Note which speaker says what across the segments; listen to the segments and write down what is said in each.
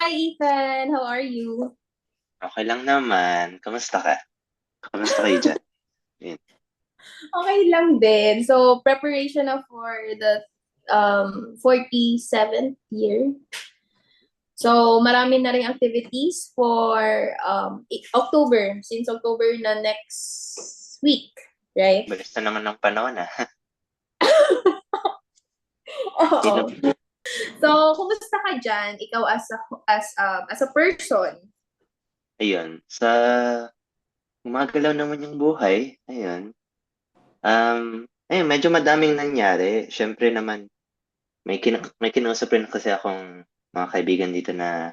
Speaker 1: Hi, Ethan. How are you?
Speaker 2: Okay lang naman. Kamusta ka? Kamusta kayo diyan? Yun.
Speaker 1: Okay lang din. So, preparation na for the 47th year. So, marami na ring activities for October, since October na next week, right?
Speaker 2: Bilis na naman ng panahon, ah.
Speaker 1: Oo.
Speaker 2: Sino
Speaker 1: So, kumusta ka dyan? Ikaw as a person?
Speaker 2: ayun, gumagalaw naman yung buhay, ayun. Ayun medyo madaming nangyari. Siyempre naman may kinausap rin kasi akong mga kaibigan dito na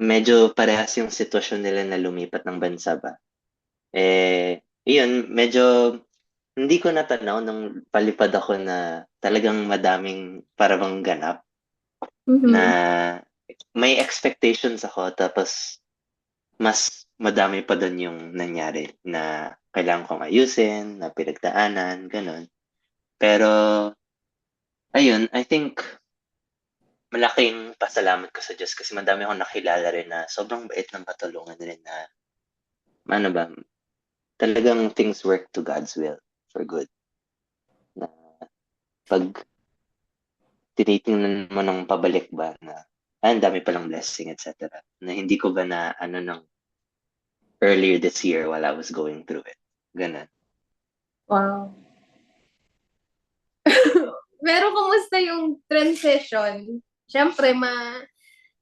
Speaker 2: medyo parehas yung sitwasyon nila na lumipat ng bansa ba. Iyon medyo hindi ko natanaw nung palipad ako na talagang madaming para ganap. Na
Speaker 1: Mm-hmm.
Speaker 2: may expectations ako tapos mas madami pa dun yung nangyari na kailangan kong ayusin, na pinagdaanan, gano'n. Pero ayun, I think malaking pasalamat ko sa Diyos kasi madami akong nakilala rin na sobrang bait ng patulungan rin na ano ba, talagang things work to God's will for good. Na 'pag tinitingnan mo ng pabalik ba na, ang dami palang blessing et cetera, na hindi ko ba na ano ng earlier this year while I was going through it, gano'n.
Speaker 1: Wow. Pero kumusta yung transition? Siyempre,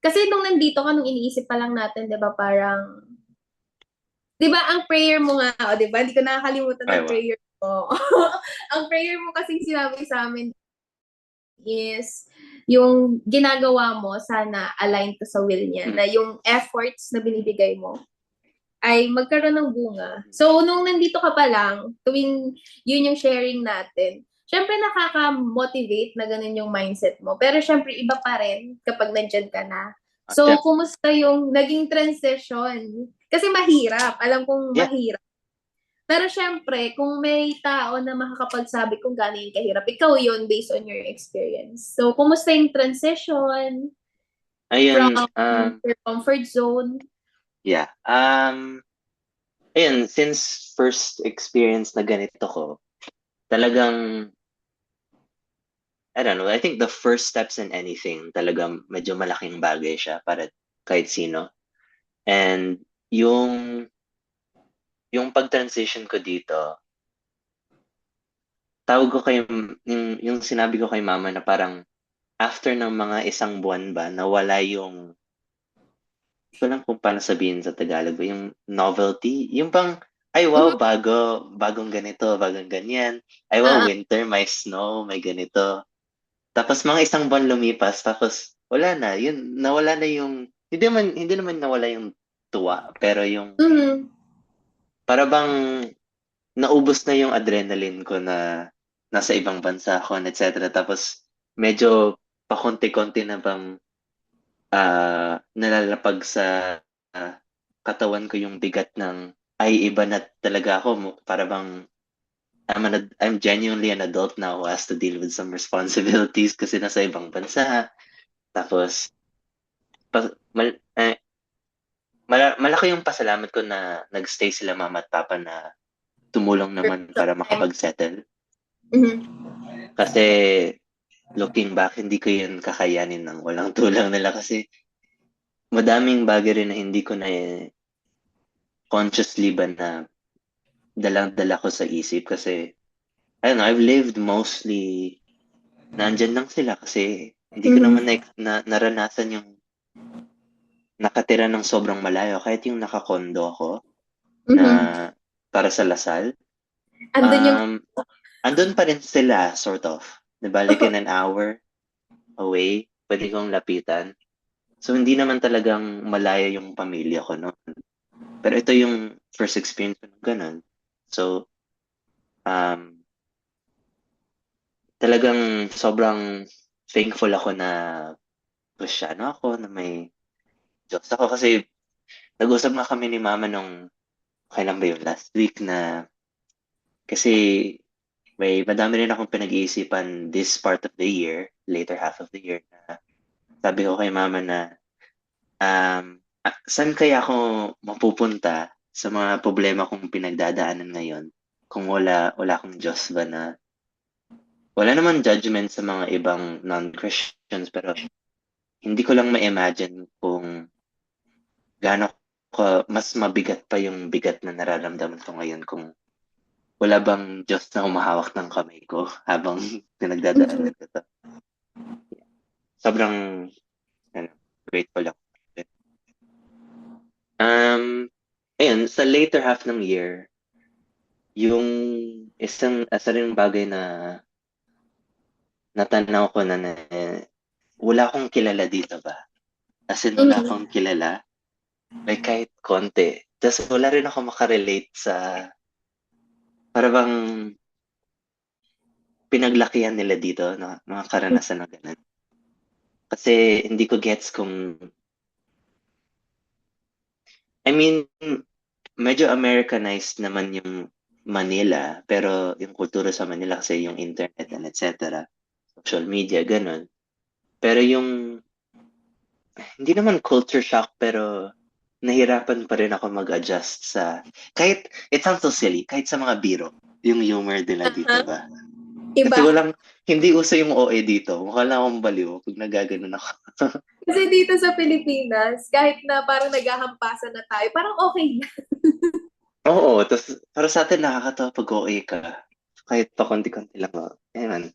Speaker 1: kasi nung nandito ka, nung iniisip pa lang natin, di ba, parang, di ba, ang prayer mo nga, o, di ba, hindi ko nakakalimutan
Speaker 2: Ay,
Speaker 1: ng
Speaker 2: wow.
Speaker 1: prayer mo. Ang prayer mo kasing sinabi sa amin is, yung ginagawa mo, sana align to sa will niya,
Speaker 2: Mm,
Speaker 1: na yung efforts na binibigay mo ay magkaroon ng bunga. So, nung nandito ka pa lang, tuwing yun yung sharing natin, syempre nakaka-motivate na ganun yung mindset mo. Pero syempre iba pa rin kapag nandyan ka na. So,
Speaker 2: siyempre,
Speaker 1: kumusta yung naging transition? Kasi mahirap. Alam kong
Speaker 2: yeah,
Speaker 1: mahirap. Pero syempre, kung may tao na makakapagsabi kung gaano yung kahirap, ikaw yun based on your experience. So, kumusta yung transition from
Speaker 2: ayun,
Speaker 1: your comfort zone?
Speaker 2: yeah, ayun, since first experience na ganito ko, talagang, I don't know, I think the first steps in anything, talagang medyo malaking bagay siya para kahit sino. And yung pag-transition ko dito, tawag ko kay yung sinabi ko kay mama na parang after ng mga isang buwan ba, nawala yung ko lang kung paano sabihin sa Tagalog ba, yung novelty, yung bang, ay wow,
Speaker 1: Mhm.
Speaker 2: bagong ganito, bagong ganyan. Ay wow,
Speaker 1: Ah, ah.
Speaker 2: winter, may snow, may ganito. Tapos mga isang buwan lumipas, tapos wala na, yun, nawala na yung, hindi naman nawala yung tuwa, pero yung,
Speaker 1: Mhm.
Speaker 2: para bang naubos na yung adrenaline ko na nasa ibang bansa ako, etc. Tapos medyo pakonti-konti na bang nalalapag sa katawan ko yung bigat ng, ay iba na talaga ako para bang I'm genuinely an adult now who has to deal with some responsibilities kasi nasa ibang bansa. Tapos pa, mal, eh, malaki yung pasalamat ko na nagstay sila mama at papa na tumulong naman para
Speaker 1: Time.
Speaker 2: makapag-settle.
Speaker 1: Mhm.
Speaker 2: Kasi looking back, hindi ko yun kakayanin ng walang tulong nila kasi madaming bagay rin na hindi ko na consciously ba na dalang-dala ko sa isip kasi I don't know, I've lived mostly nandyan lang sila kasi hindi ko naman
Speaker 1: Mhm.
Speaker 2: naranasan yung nakatira ng sobrang malayo kahit yung nakakondo ako na
Speaker 1: Mhm.
Speaker 2: para sa Lasal.
Speaker 1: Andun yung
Speaker 2: Um, andun pa rin sila sort of. 'Di ba like in an hour away, pwede kong lapitan. So hindi naman talagang malayo yung pamilya ko no. Pero ito yung first experience ko ng ganun. So um, talagang sobrang thankful ako na Kristiyano ako, na may Diyos ako kasi nag-usap nga kami ni mama nung kailan ba yun, last week na kasi may madami rin akong pinag-iisipan this part of the year, later half of the year na sabi ko kay mama na Saan kaya ako mapupunta sa mga problema kong pinagdadaanan ngayon kung wala akong Diyos ba na wala naman judgment sa mga ibang non-Christians pero hindi ko lang ma-imagine kung gaano mas mabigat pa yung bigat na nararamdaman ko ngayon kung wala bang Diyos na humahawak ng kamay ko habang pinagdadaanan ko 'to. Sobrang ano, grateful ako. Ayun, sa later half ng year, yung isa ring bagay na natanaw ko na wala akong kilala dito ba. As in, wala akong kilala. Like, kahit konti. Tapos wala rin ako makarelate sa para bang pinaglakihan nila dito na mga karanasan na ganun. Kasi hindi ko gets kung I mean, medyo Americanized naman yung Manila, pero yung kultura sa Manila kasi yung internet and etc. Social media, ganun. Pero yung, hindi naman culture shock, pero nahirapan pa rin ako mag-adjust sa, kahit, it sounds so silly, kahit sa mga biro, yung humor nila dito ba? Kasi
Speaker 1: Iba.
Speaker 2: hindi uso yung OA dito. Mukha lang akong baliw pag nagaganon ako.
Speaker 1: Kasi dito sa Pilipinas, kahit na parang naghahampasan na tayo, parang okay na.
Speaker 2: Oo, tas para sa'tin nakakatawa pag OA ka. Kahit pa konti-konti lang, ayan.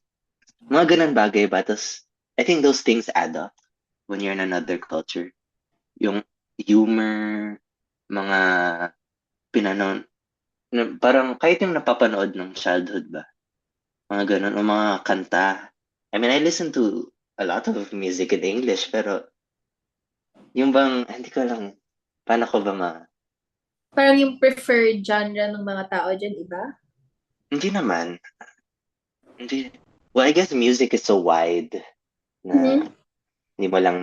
Speaker 2: Mga gano'n bagay ba? Tas I think those things add up when you're in another culture. Yung humor, mga pinanon parang kahit yung napapanood ng childhood ba, mga gano'n o mga kanta. I mean, I listen to a lot of music in English, pero yung bang hindi ko alam paano ko ba
Speaker 1: Parang yung preferred genre ng mga tao dyan, iba?
Speaker 2: hindi naman, hindi well, I guess music is so wide na
Speaker 1: Mhm.
Speaker 2: hindi mo lang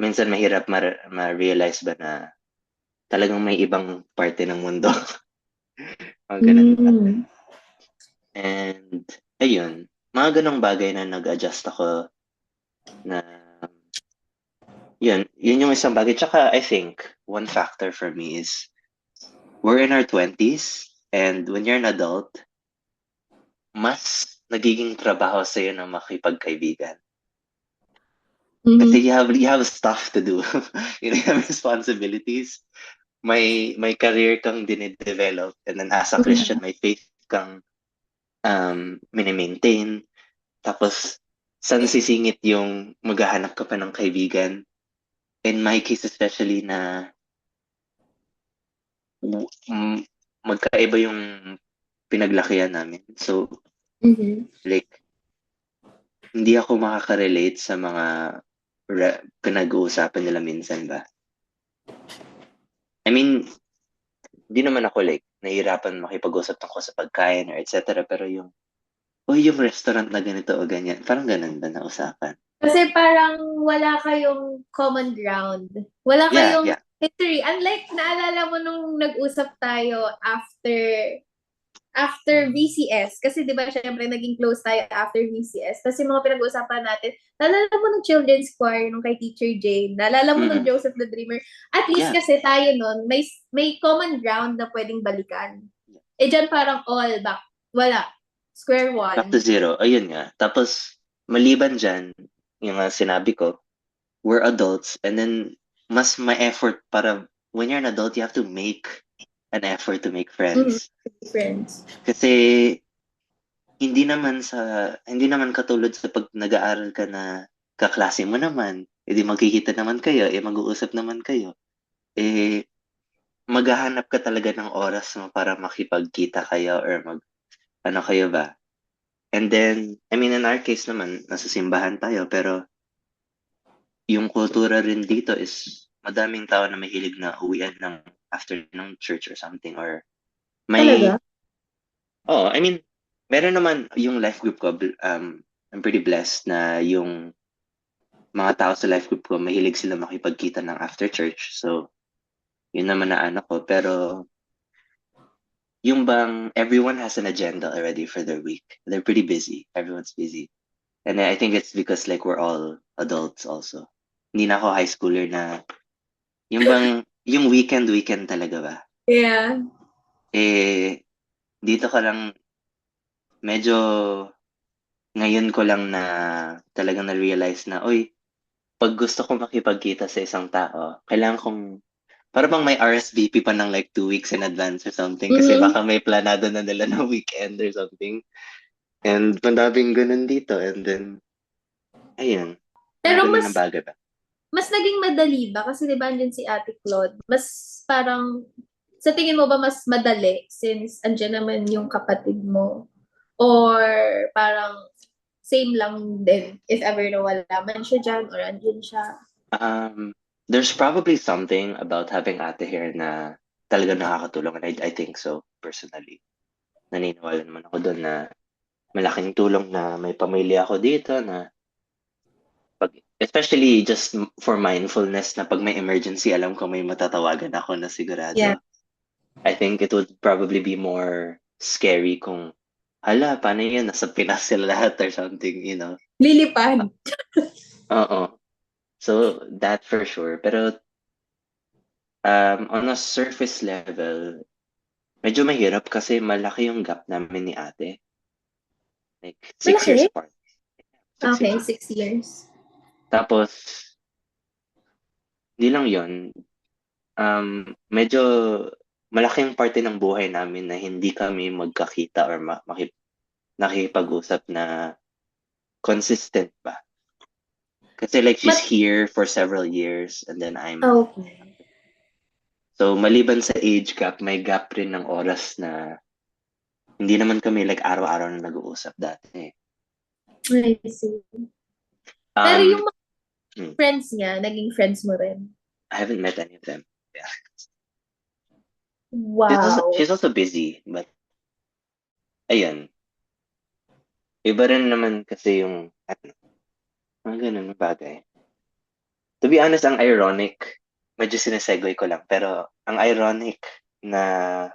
Speaker 2: minsan mahirap ma-realize ba na talagang may ibang parte ng mundo, mga gano'n ba.
Speaker 1: Mm.
Speaker 2: And ayun, mga gano'ng bagay na nag-adjust ako na yun yung isang bagay. Tsaka I think one factor for me is we're in our 20s and when you're an adult, mas nagiging trabaho sa'yo na makipagkaibigan. Kasi
Speaker 1: Mhm.
Speaker 2: you have stuff to do. You have responsibilities. May career kang dine-develop and then as a Christian, may faith kang mini-maintain. Tapos, saan sisingit yung maghahanap ka pa ng kaibigan? In my case especially na mm, magkaiba yung pinaglakihan namin. So,
Speaker 1: Mhm.
Speaker 2: like, hindi ako makaka-relate sa mga pinag-uusapan nila minsan ba. I mean, hindi naman ako like, nahihirapan makipag-usap tungkol sa pagkain or etc. Pero yung restaurant na ganito o ganyan, parang ganun ba na usapan?
Speaker 1: Kasi parang wala kayong common ground. Wala
Speaker 2: Yeah,
Speaker 1: kayong
Speaker 2: yeah.
Speaker 1: history. Unlike, naalala mo nung nag-usap tayo after VCS, kasi di ba syempre naging close tayo after VCS. Tapos yung mga pinag-uusapan natin, naalala mo nung children's choir nung kay Teacher Jane, naalala mo nung
Speaker 2: Mm,
Speaker 1: Joseph the Dreamer. At least
Speaker 2: yeah.
Speaker 1: kasi tayo nun, may common ground na pwedeng balikan. Eh dyan parang all back. Wala. Square
Speaker 2: Back to
Speaker 1: one.
Speaker 2: zero. Ayun nga. Tapos, maliban dyan, yung sinabi ko, we're adults and then mas may effort para when you're an adult, you have to make an effort to make
Speaker 1: Mm-hmm.
Speaker 2: friends.
Speaker 1: Friends.
Speaker 2: Kasi hindi naman katulad sa pag nag-aaral ka na kaklase mo naman, edi magkikita naman kayo, mag-uusap naman kayo. Eh, maghahanap ka talaga ng oras mo para makipagkita kayo or ano kayo ba? And then, I mean, in our case naman, nasa simbahan tayo, pero yung kultura rin dito is madaming tao na mahilig na uwian after ng church or something or may
Speaker 1: Talaga?
Speaker 2: I mean meron naman yung life group ko I'm pretty blessed na yung mga tao sa life group ko mahilig sila makipagkita ng after church. So yun naman na ano ko pero yung bang everyone has an agenda already for their week. They're pretty busy. Everyone's busy. And I think it's because like we're all adults also. hindi na ako high schooler na, yung weekend talaga ba?
Speaker 1: Yeah.
Speaker 2: Eh, dito ka lang, medyo, ngayon ko lang na talagang na-realize na, uy, pag gusto ko makipagkita sa isang tao, kailangan kong, para bang may RSVP pa ng like 2 weeks in advance or something, kasi
Speaker 1: Mhm.
Speaker 2: baka may planado na nila na weekend or something. And madaming ganun dito. And then, ayun, mga
Speaker 1: Pero
Speaker 2: ganun na
Speaker 1: mas
Speaker 2: bagay ba?
Speaker 1: mas naging madali ba? Kasi di ba andyan si Ate Claude? Mas parang, sa tingin mo ba mas madali since andyan naman yung kapatid mo? Or parang same lang din if ever na wala man siya dyan or andyan siya?
Speaker 2: There's probably something about having ate here na talaga nakakatulong. And I think so, personally. Naniniwala naman ako doon na malaking tulong na may pamilya ako dito na especially just for mindfulness na pag may emergency, alam ko may matatawagan ako na
Speaker 1: Yeah.
Speaker 2: sigurado. I think it would probably be more scary kung, hala, paano yun? Nasa Pinas sila lahat or something, you know?
Speaker 1: Lilipad.
Speaker 2: Oo. So, that for sure. Pero, on a surface level, medyo mahirap kasi malaki yung gap namin ni ate. Like, 6 years
Speaker 1: Malaki?
Speaker 2: apart. 6 years
Speaker 1: Okay,
Speaker 2: apart.
Speaker 1: 6 years.
Speaker 2: Tapos, di lang yon. Medyo malaking parte ng buhay namin na hindi kami magkakita or nakikipag-usap na consistent ba. Kasi like she's
Speaker 1: But,
Speaker 2: here for several years and then I'm
Speaker 1: okay.
Speaker 2: so maliban sa age gap, may gap rin ng oras na hindi naman kami like araw-araw na nag-uusap dati.
Speaker 1: I see. Pero
Speaker 2: Um,
Speaker 1: yung mga
Speaker 2: hmm,
Speaker 1: friends niya, naging friends mo rin.
Speaker 2: I haven't met any of them. Yeah.
Speaker 1: Wow.
Speaker 2: She's also busy, but ayun. Iba rin naman kasi yung ano, mga ganun na bagay. To be honest, ang ironic, medyo sinesegue ko lang, pero ang ironic na,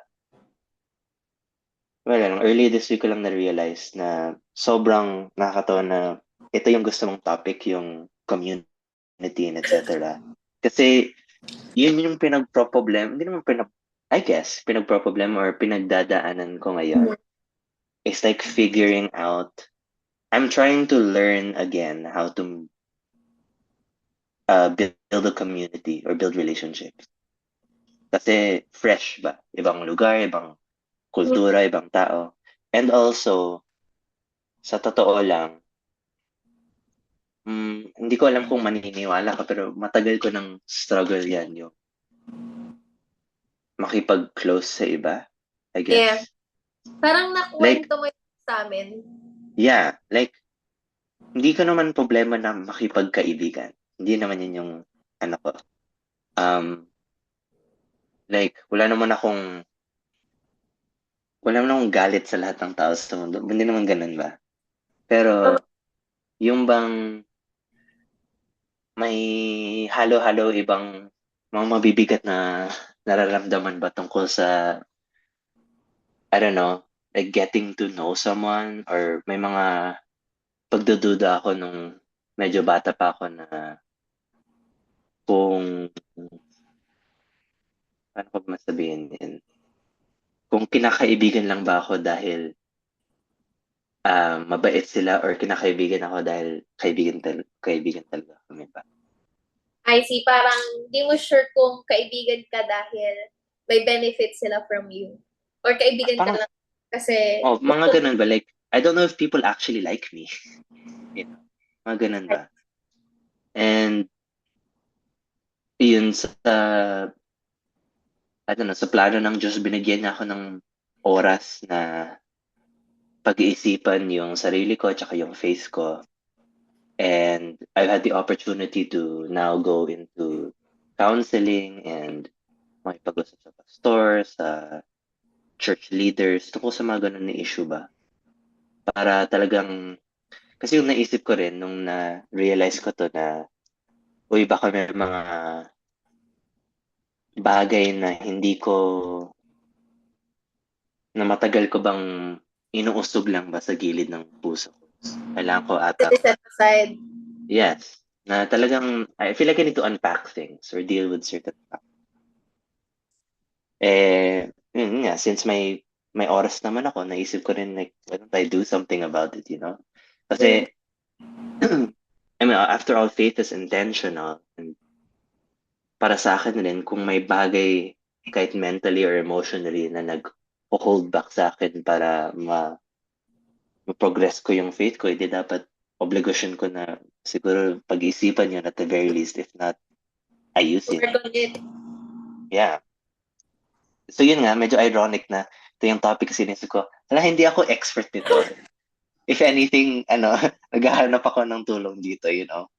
Speaker 2: well, early this week ko lang na-realize na sobrang nakakatawa na ito yung gusto mong topic, yung community and etc. Kasi yun yung pinagproblem, hindi naman I guess, pinagproblem or pinagdadaanan ko ngayon.
Speaker 1: Mhm.
Speaker 2: It's like figuring out, I'm trying to learn again how to build a community or build relationships. Kasi fresh ba? Ibang lugar, ibang kultura, ibang tao. And also, sa totoo lang, hindi ko alam kung maniniwala ka, pero matagal ko ng struggle yan, yung makipag-close sa iba, I
Speaker 1: Yeah.
Speaker 2: guess.
Speaker 1: Parang
Speaker 2: Like,
Speaker 1: nakwento mo yun sa amin.
Speaker 2: yeah, like, hindi ko naman problema na makipagkaibigan. Hindi naman yun yung, ano ko. Like, wala naman akong galit sa lahat ng tao sa mundo. Hindi naman ganun ba? Pero, yung bang may halo-halo ibang mga mabibigat na nararamdaman ba tungkol sa, I don't know, like getting to know someone or may mga pagdududa ako nung medyo bata pa ako na kung, paano ko ba masabihin din, kung kinakaibigan lang ba ako dahil mabait sila or kinakaibigan ako dahil kaibigan talaga kami ba?
Speaker 1: I see, parang di mo sure kung kaibigan ka dahil may benefit sila from you. Or kaibigan ka
Speaker 2: Parang,
Speaker 1: lang kasi
Speaker 2: oh, mga
Speaker 1: gusto mo.
Speaker 2: ganun ba? Like, I don't know if people actually like me. You know, mga ganun ba? And yun I don't know, sa plano ng Diyos, binigyan niya ako ng oras na pag-iisipan yung sarili ko at yung faith ko. And I've had the opportunity to now go into counseling and makipag-usap sa pastor, sa church leaders, tungkol sa mga ganun na issue ba? Para talagang, kasi yung naisip ko rin nung na-realize ko to na, uy, baka may mga bagay na hindi ko, na matagal ko bang inuusog lang ba sa gilid ng puso ko. Kailangan ko atang,
Speaker 1: Set aside.
Speaker 2: yes. Na talagang, I feel like I need to unpack things or deal with certain stuff. Yun nga, since may oras naman ako, naisip ko rin like, why don't I do something about it, you know?
Speaker 1: Yeah.
Speaker 2: Kasi, I mean, after all, faith is intentional. And para sa akin rin, kung may bagay, kahit mentally or emotionally, na nag-hold back sa akin para ma-progress ko yung faith ko, hindi dapat obligasyon ko na siguro pag-isipan yun at the very least, if not, ayusin.
Speaker 1: Work on it.
Speaker 2: Yeah. So yun nga, medyo ironic na ito yung topic kasi sinisip ko. Wala, hindi ako expert nito. If anything, naghahanap ako ng tulong dito, you know.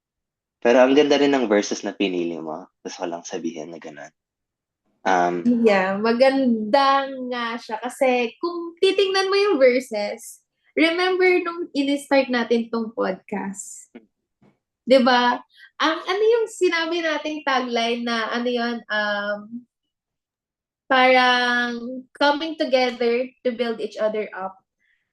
Speaker 2: Pero ang ganda rin ng verses na pinili mo. Gusto ko lang sabihin na gano'n.
Speaker 1: Yeah, maganda nga siya. Kasi kung titingnan mo yung verses, remember nung in-start natin tong podcast, 'di ba? Ang ano yung sinabi nating tagline na ano yun, parang coming together to build each other up.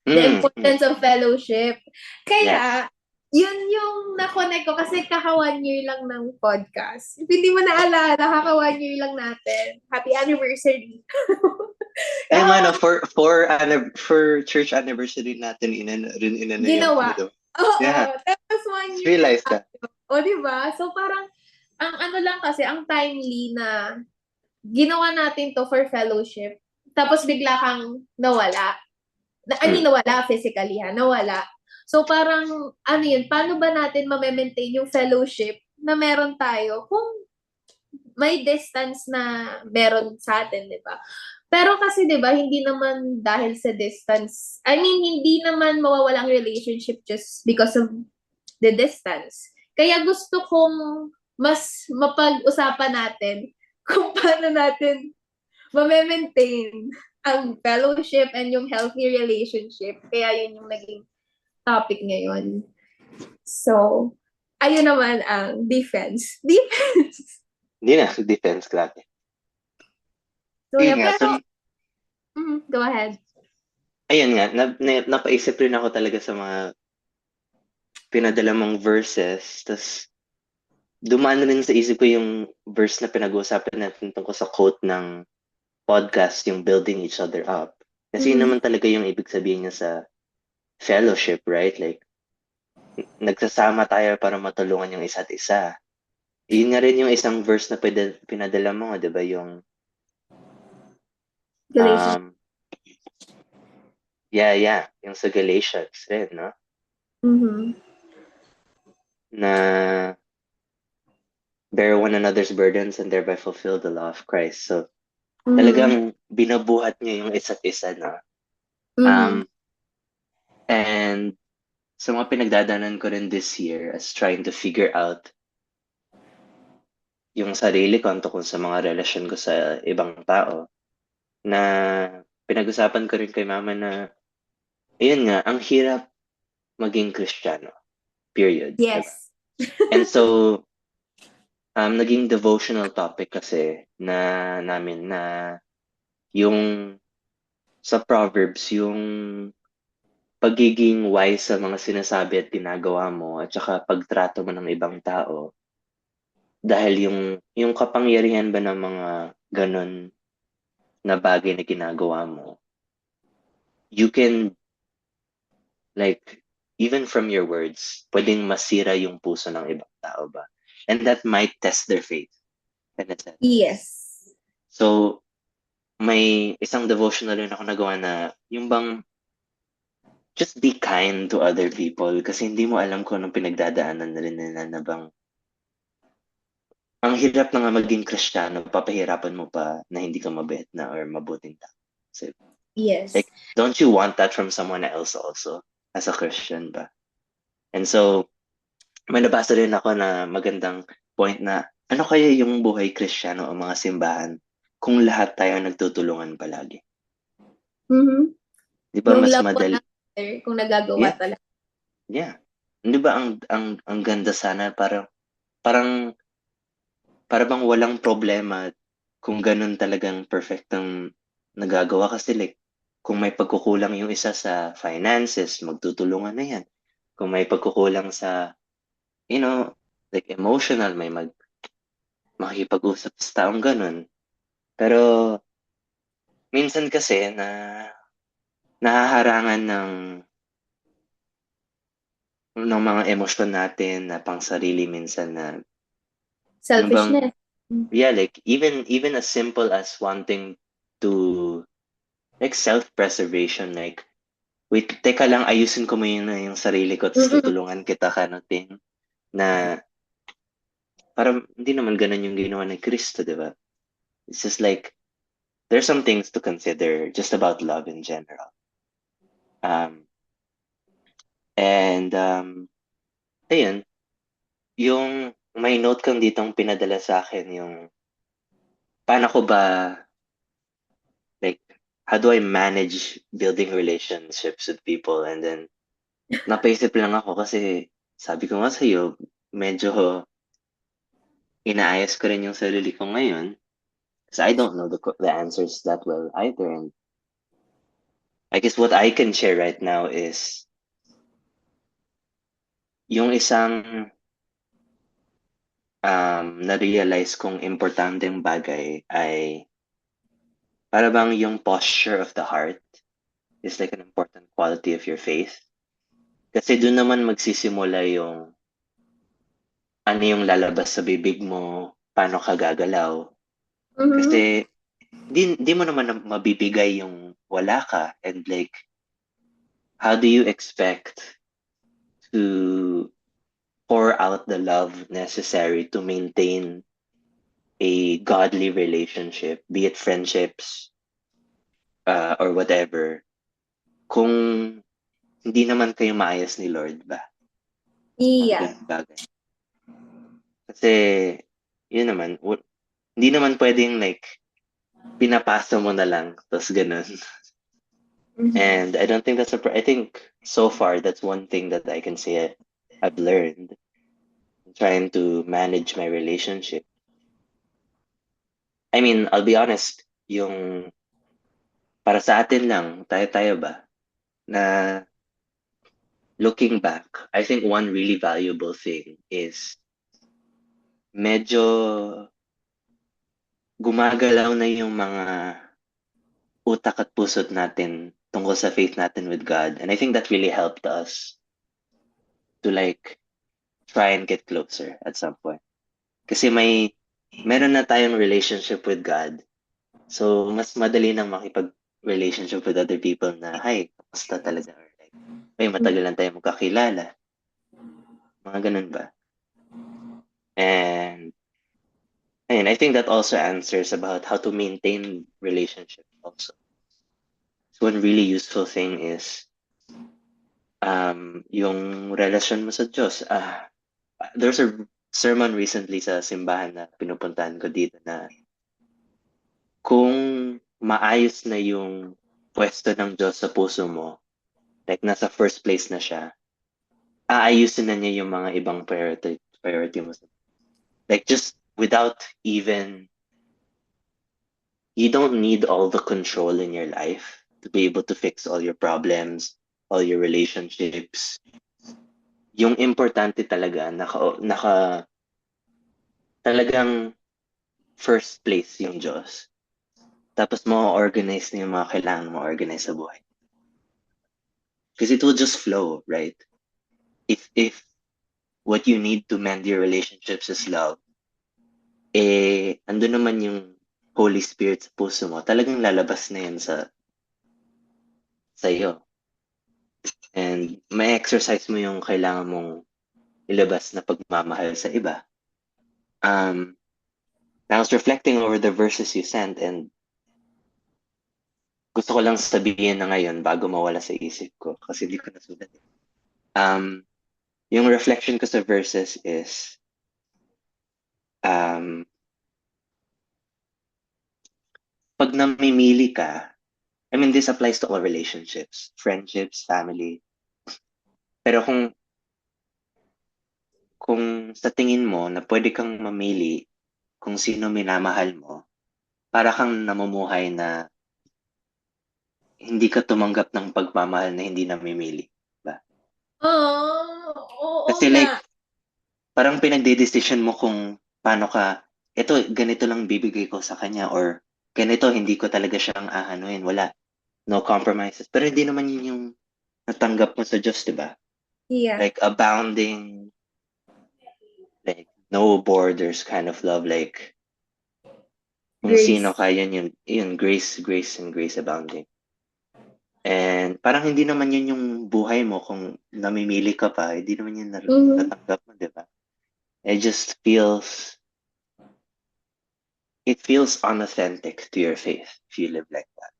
Speaker 1: The importance of fellowship. Kaya,
Speaker 2: Yes.
Speaker 1: yun yung na-connect ko kasi kaka 1 year lang ng podcast. If hindi mo naalala, kaka 1 year lang natin. Happy anniversary.
Speaker 2: Ayun nga,
Speaker 1: Kaka
Speaker 2: no, for church anniversary natin, rin yung,
Speaker 1: ginawa. Oo.
Speaker 2: yeah,
Speaker 1: Tapos
Speaker 2: just
Speaker 1: 1 year na
Speaker 2: realized that.
Speaker 1: tayo. O, diba? So, parang, ang ano lang kasi, ang timely na ginawa natin to for fellowship. Tapos bigla kang nawala. I mean, nawala physically ha, nawala. So parang, ano yun, paano ba natin ma-maintain yung fellowship na meron tayo kung may distance na meron sa atin, di ba? Pero kasi, di ba, hindi naman dahil sa distance, I mean, hindi naman mawawala ang relationship just because of the distance. Kaya gusto kong mas mapag-usapan natin kung paano natin ma-maintain ang fellowship and yung healthy relationship. Kaya yun yung naging topic ngayon. So, ayun naman ang defense. Defense!
Speaker 2: Hindi na, defense, grabe.
Speaker 1: So,
Speaker 2: Yun
Speaker 1: yeah,
Speaker 2: nga,
Speaker 1: pero, go ahead.
Speaker 2: ayun nga, napaisip rin ako talaga sa mga pinadala mong verses, tas dumaan rin sa isip ko yung verse na pinag-uusapan natin tungkol sa quote ng podcast, yung building each other up. Kasi yun naman talaga yung ibig sabihin niya sa fellowship, right? Like, nagsasama tayo para matulungan yung isa't isa. Yun nga rin yung isang verse na pinadala mo, di ba? Yung,
Speaker 1: Galatians.
Speaker 2: yung sa Galatians rin, no? Na bear one another's burdens and thereby fulfill the law of Christ. So, talagang binabuhat niya yung isa't isa, no? And sa mga pinagdadanan ko rin this year as trying to figure out yung sarili ko tungkol sa mga relasyon ko sa ibang tao, na pinag-usapan ko rin kay mama na, ayun nga, ang hirap maging Kristiyano. Period. Diba?
Speaker 1: Yes.
Speaker 2: And so, naging devotional topic kasi namin na yung sa Proverbs, yung pagiging wise sa mga sinasabi at ginagawa mo at saka pagtrato mo ng ibang tao. Dahil yung kapangyarihan ba ng mga ganon na bagay na ginagawa mo, you can, like, even from your words, pwedeng masira yung puso ng ibang tao ba? And that might test their faith.
Speaker 1: Yes.
Speaker 2: So, may isang devotional rin ako nagawa na yung bang just be kind to other people kasi hindi mo alam kung anong pinagdadaanan na rin nila na bang ang hirap na nga maging Kristiyano, papahirapan mo pa na hindi ka mabait na or mabuting tao. So,
Speaker 1: Yes.
Speaker 2: like, don't you want that from someone else also as a Christian ba? And so, may nabasa rin ako na magandang point na ano kaya yung buhay Kristiyano o mga simbahan kung lahat tayo nagtutulungan palagi? Di ba
Speaker 1: Yung
Speaker 2: mas
Speaker 1: love
Speaker 2: madali?
Speaker 1: kung nagagawa talaga.
Speaker 2: Yeah. Di ba ang ganda sana parang para bang walang problema kung ganun talagang perfectong nagagawa kasi like kung may pagkukulang yung isa sa finances, magtutulungan na yan. Kung may pagkukulang sa, you know, like emotional, may makikipag-usap sa taong ganun. Pero minsan kasi na nahaharangan ng mga emosyon natin na pang sarili minsan na ano bang
Speaker 1: Selfishness.
Speaker 2: yeah, like even as simple as wanting to like self-preservation, like wait, teka lang, ayusin ko muna yung sarili ko, tapos
Speaker 1: Mm-mm.
Speaker 2: tutulungan kita kind of thing. Na parang hindi naman ganun yung ginawa ni Cristo, di ba? It's just like, there's some things to consider just about love in general. Um, and ayun, yung may note kang ditong pinadala sa akin, yung paano ko ba, like, how do I manage building relationships with people? And then, napaisip lang ako kasi sabi ko nga sa'yo, medyo inaayos ko rin yung sarili ko ngayon. Because I don't know the answers that well either. And I guess what I can share right now is yung isang na-realize kong importanteng bagay ay para bang yung posture of the heart is like an important quality of your faith. Kasi doon naman magsisimula yung ano yung lalabas sa bibig mo, paano ka gagalaw.
Speaker 1: Mhm.
Speaker 2: Kasi di mo naman mabibigay yung wala ka, and like how do you expect to pour out the love necessary to maintain a godly relationship, be it friendships or whatever, kung hindi naman kayo maayos ni Lord ba? Mga
Speaker 1: Yeah.
Speaker 2: ganun bagay. Kasi, yun naman, hindi naman pwedeng like, pinapasa mo na lang, tapos ganun.
Speaker 1: Mhm.
Speaker 2: And I don't think I think so far, that's one thing that I can say I've learned trying to manage my relationship. I mean, I'll be honest, yung para sa atin lang, tayo-tayo ba, na looking back, I think one really valuable thing is medyo gumagalaw na yung mga utak at pusot natin tungkol sa faith natin with God. And I think that really helped us to like try and get closer at some point. Kasi meron na tayong relationship with God. So, mas madali nang makipag-relationship with other people na, hi, kamusta talaga? Or like, may matagal lang tayo magkakilala. Mga ganun ba? And I think that also answers about how to maintain relationship also. So one really useful thing is yung relasyon mo sa Diyos. There's a sermon recently sa simbahan na pinupuntahan ko dito na kung maayos na yung pwesto ng Diyos sa puso mo, like nasa first place na siya, aayusin na niya yung mga ibang priority mo. Like just without even, you don't need all the control in your life to be able to fix all your problems, all your relationships. Yung importante talaga, talagang first place yung Diyos. Tapos mo-organize na yung mga kailangan mo organize sa buhay. Because it will just flow, right? If what you need to mend your relationships is love, ando naman yung Holy Spirit sa puso mo, talagang lalabas na yun sa iyo. And may exercise mo yung kailangan mong ilabas na pagmamahal sa iba. I was reflecting over the verses you sent, and gusto ko lang sabihin na ngayon bago mawala sa isip ko kasi hindi ko nasulat. Yung reflection ko sa verses is um, pag namimili ka, I mean, this applies to all relationships, friendships, family. Pero kung sa tingin mo na pwede kang mamili kung sino minamahal mo, para kang namumuhay na hindi ka tumanggap ng pagmamahal na hindi namimili. Ba?
Speaker 1: Oh, oo
Speaker 2: Kasi
Speaker 1: nga.
Speaker 2: like, parang pinagdedesisyon mo kung paano ka, ito, ganito lang bibigay ko sa kanya or ganito, hindi ko talaga siyang ahanuin. Wala. No compromises. Pero hindi naman yun yung natanggap mo sa Diyos, di ba?
Speaker 1: Yeah.
Speaker 2: Like abounding, like no borders kind of love. Like kung sino
Speaker 1: Grace.
Speaker 2: ka, yun, grace, grace, and grace abounding. And parang hindi naman yun yung buhay mo kung namimili ka pa, hindi naman yun
Speaker 1: Mhm.
Speaker 2: natanggap mo, di ba? It just feels, it feels unauthentic to your faith if you live like that.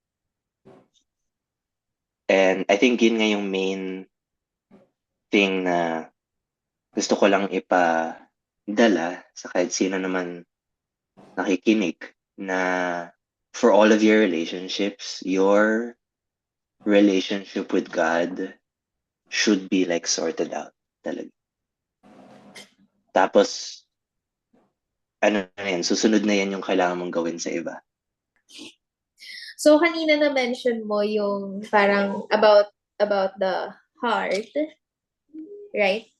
Speaker 2: And I think yun nga yung main thing na gusto ko lang ipadala sa kahit sino naman nakikinig na for all of your relationships, your relationship with God should be like sorted out talaga. Tapos, ano na yan, susunod na yan yung kailangan mong gawin sa iba.
Speaker 1: So, kanina na-mention mo yung parang about the heart, right?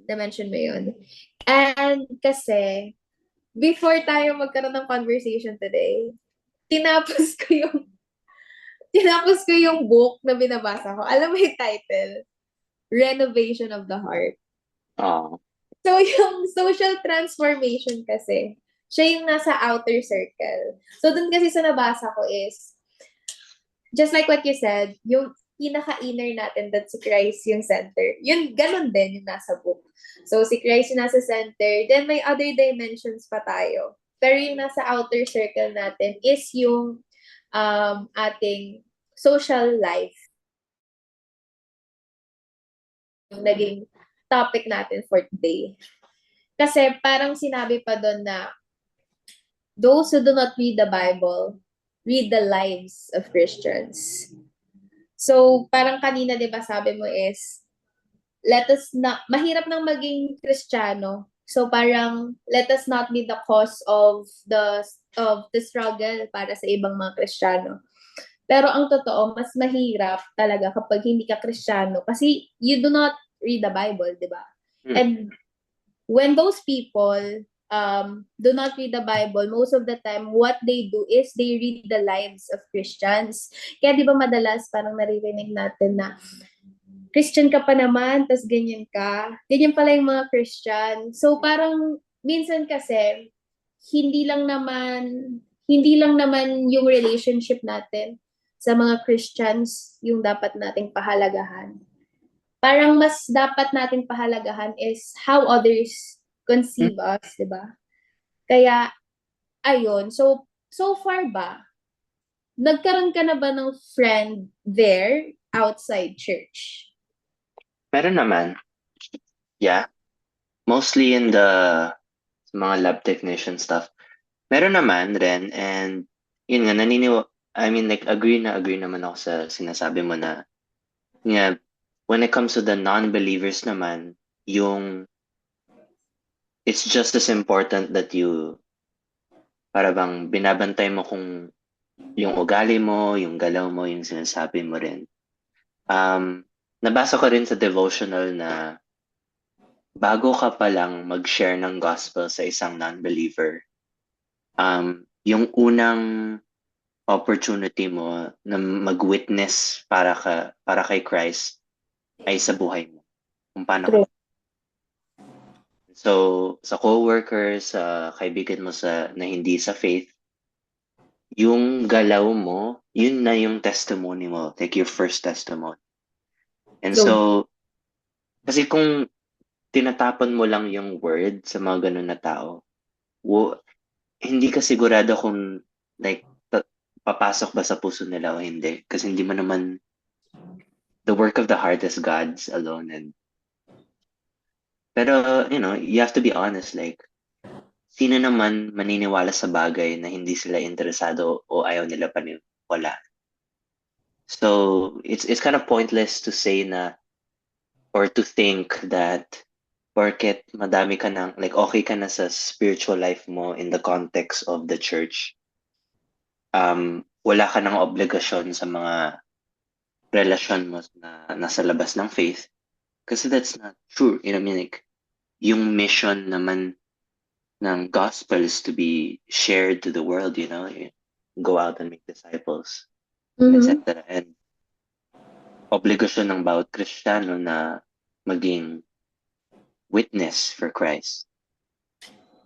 Speaker 1: Na-mention mo yun. And kasi, before tayo magkaroon ng conversation today, tinapos ko yung tinapos ko yung book na binabasa ko. Alam mo yung title? Renovation of the Heart.
Speaker 2: Oo.
Speaker 1: So, yung social transformation kasi, siya yung nasa outer circle. So, dun kasi sa nabasa ko is, just like what you said, yung pinaka-inner natin that si Christ yung center. Yun, ganun din yung nasa book. So, si Christ yung nasa center. Then, may other dimensions pa tayo. Pero yung nasa outer circle natin is yung ating social life. Yung naging topic natin for today. Kasi parang sinabi pa doon na those who do not read the Bible read the lives of Christians. So, parang kanina, di ba, sabi mo is, let us not, mahirap nang maging Kristiyano. So, parang, let us not be the cause of the struggle para sa ibang mga Kristiyano. Pero ang totoo, mas mahirap talaga kapag hindi ka Kristiyano kasi you do not read the Bible, di ba? And when those people do not read the Bible, most of the time, what they do is they read the lives of Christians. Kaya di ba madalas parang naririnig natin na Christian ka pa naman, tas ganyan ka. Ganyan pala yung mga Christian. So parang minsan kasi, hindi lang naman hindi lang naman yung relationship natin sa mga Christians yung dapat nating pahalagahan. Parang mas dapat natin pahalagahan is how others conceive us, di ba? Kaya, ayun. So far ba, nagkaroon ka na ba ng friend there outside church?
Speaker 2: Meron naman. Yeah. Mostly in the mga lab technician stuff. Meron naman rin and yun nga I mean like agree naman ako sa sinasabi mo na yeah, when it comes to the non-believers naman, yung it's just as important that you para bang binabantay mo kung yung ugali mo, yung galaw mo, yung sinasabi mo rin. Nabasa ko rin sa devotional na bago ka pa lang mag-share ng gospel sa isang non-believer, yung unang opportunity mo na mag-witness para kay Christ ay sa buhay mo. Kung paano ka.
Speaker 1: True.
Speaker 2: So, sa coworkers, sa kaibigan mo na hindi sa faith, yung galaw mo, yun na yung testimony mo, like your first testimony. And
Speaker 1: True.
Speaker 2: so, kasi kung tinatapon mo lang yung word sa mga ganun na tao, hindi ka sigurado kung like papasok ba sa puso nila o hindi. Kasi hindi mo naman, the work of the heart is God's alone. Pero, you have to be honest, like, sino naman maniniwala sa bagay na hindi sila interesado o ayaw nila paniwala? So, it's kind of pointless to say na, or to think that porket madami ka ng, like, okay ka na sa spiritual life mo in the context of the church, wala ka ng obligasyon sa mga relasyon mo na nasa labas ng faith. Kasi that's not true. You know what I mean? Like, yung mission naman ng gospel is to be shared to the world, go out and make disciples,
Speaker 1: Mhm.
Speaker 2: etc. And obligasyon ng bawat Kristiyano na maging witness for Christ.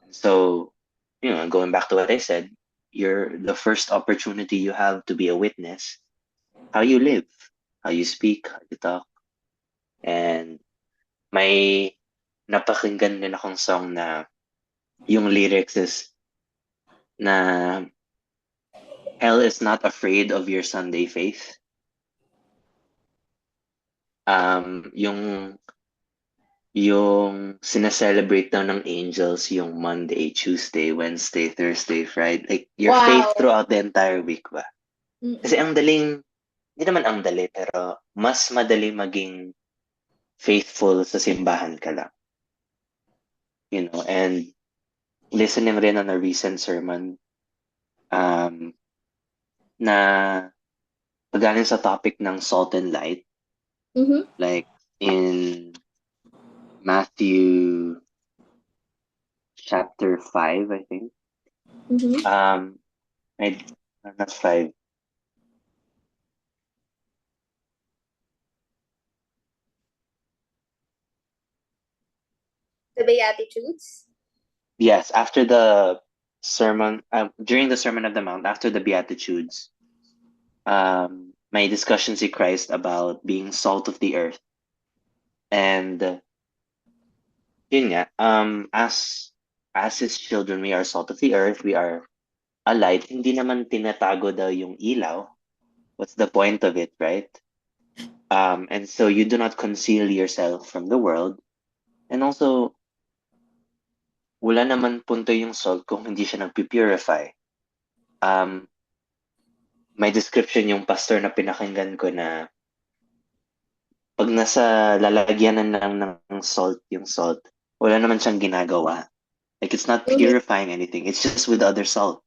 Speaker 2: So, going back to what I said, the first opportunity you have to be a witness, how you live, how you speak, how you talk. And may napakinggan din akong song na yung lyrics is na hell is not afraid of your Sunday faith. Yung sineselebrate daw ng angels yung Monday, Tuesday, Wednesday, Thursday, Friday. Like, your faith
Speaker 1: Wow.
Speaker 2: throughout the entire week ba? Kasi
Speaker 1: Mm-mm.
Speaker 2: hindi naman ang dali, pero mas madali maging faithful sa simbahan ka lang. And listening rin on a recent sermon, na pagaling sa topic ng salt and light,
Speaker 1: Mhm.
Speaker 2: like in Matthew chapter 5, I think.
Speaker 1: Mhm.
Speaker 2: I, not 5.
Speaker 1: The Beatitudes.
Speaker 2: Yes, after the sermon, during the Sermon of the Mount, after the Beatitudes, may discussion si Christ about being salt of the earth. And yun nga, as his children, we are salt of the earth, we are a light. Hindi naman tinatago daw yung ilaw. What's the point of it, right? And so you do not conceal yourself from the world. And also, wala naman punto yung salt kung hindi siya nagpipurify. May description yung pastor na pinakinggan ko na pag nasa lalagyanan lang ng salt yung salt, wala naman siyang ginagawa. Like, it's not
Speaker 1: Mhm.
Speaker 2: purifying anything. It's just with other salt.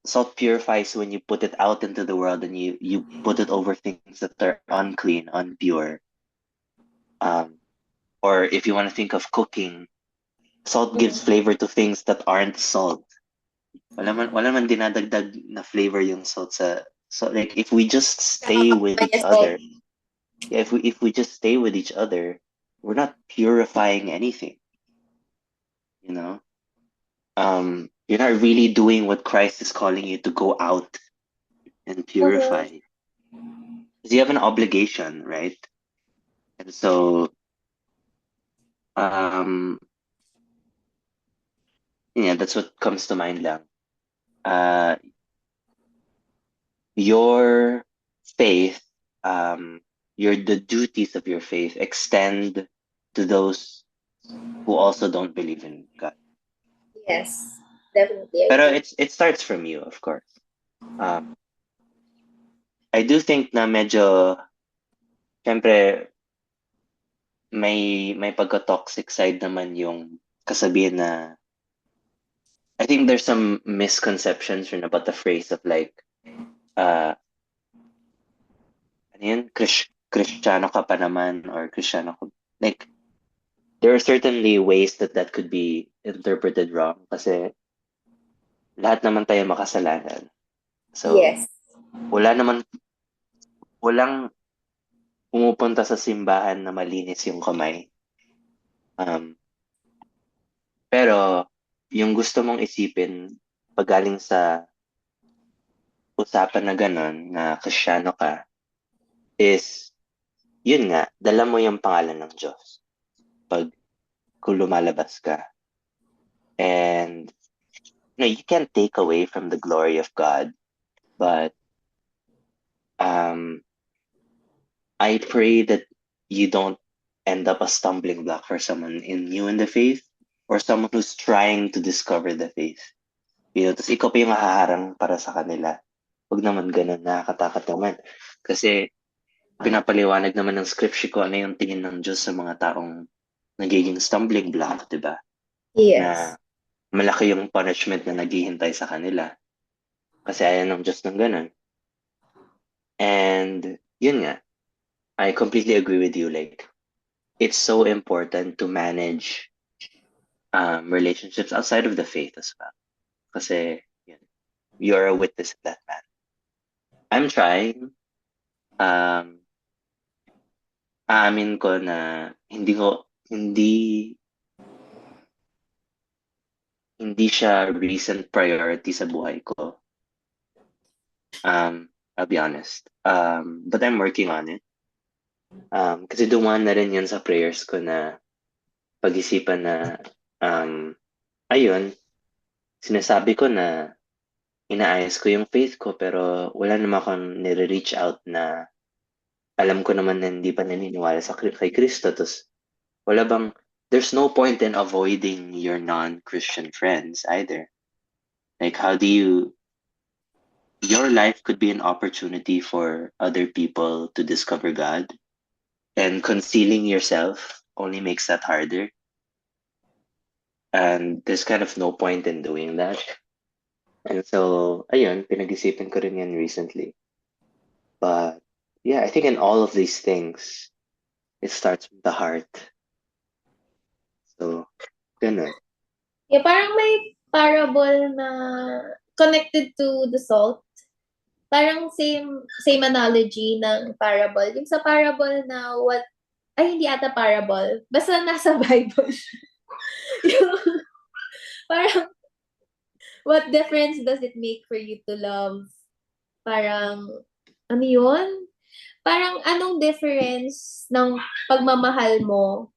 Speaker 2: Salt purifies when you put it out into the world and you put it over things that are unclean, unpure. Or if you want to think of cooking, salt gives flavor to things that aren't salt. Wala man dinadagdag na flavor yung salt sa. So like if we just stay with each
Speaker 1: Yes, salt.
Speaker 2: other, yeah, if we just stay with each other, we're not purifying anything. You know, you're not really doing what Christ is calling you to go out and
Speaker 1: Mhm.
Speaker 2: purify. Because you have an obligation, right? And so, yeah, that's what comes to mind lang. Your faith, the duties of your faith extend to those who also don't believe in God.
Speaker 1: Yes, definitely
Speaker 2: Pero
Speaker 1: agree.
Speaker 2: it starts from you, of course. I do think na medyo, syempre, may pagka-toxic side naman yung kasabihan na, I think there's some misconceptions rin about the phrase of like, ano yun, Kristiyano ka pa naman, or Kristiyano ka, like, there are certainly ways that could be interpreted wrong kasi lahat naman tayo makasalanan. So,
Speaker 1: Yes.
Speaker 2: walang pumupunta sa simbahan na malinis yung kamay. Pero, yung gusto mong isipin pag galing sa usapan na gano'n, na Kristiyano ka, is, yun nga, dala mo yung pangalan ng Diyos pag kung lumalabas ka. And, you can't take away from the glory of God, but I pray that you don't end up a stumbling block for someone new in the faith, or someone who's trying to discover the faith. Tapos ikaw pa yung haharang para sa kanila. Huwag naman ganun, nakakatakot naman. Kasi pinapaliwanag naman ng scripture ko ano yung tingin ng Diyos sa mga taong nagiging stumbling block, di ba? Na
Speaker 1: Yes.
Speaker 2: malaki yung punishment na naghihintay sa kanila. Kasi ayaw ng Diyos ng ganun. And yun nga, I completely agree with you. Like, it's so important to manage relationships outside of the faith as well. Kasi yun, you're a witness in that man. I'm trying. Um, aamin ko na hindi siya recent priority sa buhay ko. I'll be honest. But I'm working on it. Kasi dumaan na rin yan sa prayers ko na pag-isipan na ayun, sinasabi ko na inaayos ko yung faith ko pero wala naman akong nire-reach out na alam ko naman na hindi pa naniniwala kay Kristo. Tapos wala bang, there's no point in avoiding your non-Christian friends either. Like your life could be an opportunity for other people to discover God, and concealing yourself only makes that harder. And there's kind of no point in doing that. And so, ayun, pinag-isipan ko rin yan recently. But yeah, I think in all of these things, it starts with the heart. So, ganun.
Speaker 1: Yeah, parang may parable na connected to the salt. Parang same analogy ng parable. Yung sa parable na hindi ata parable. Basta nasa Bible. Yung, parang, what difference does it make for you to love? Parang, ano yun? Parang anong difference ng pagmamahal mo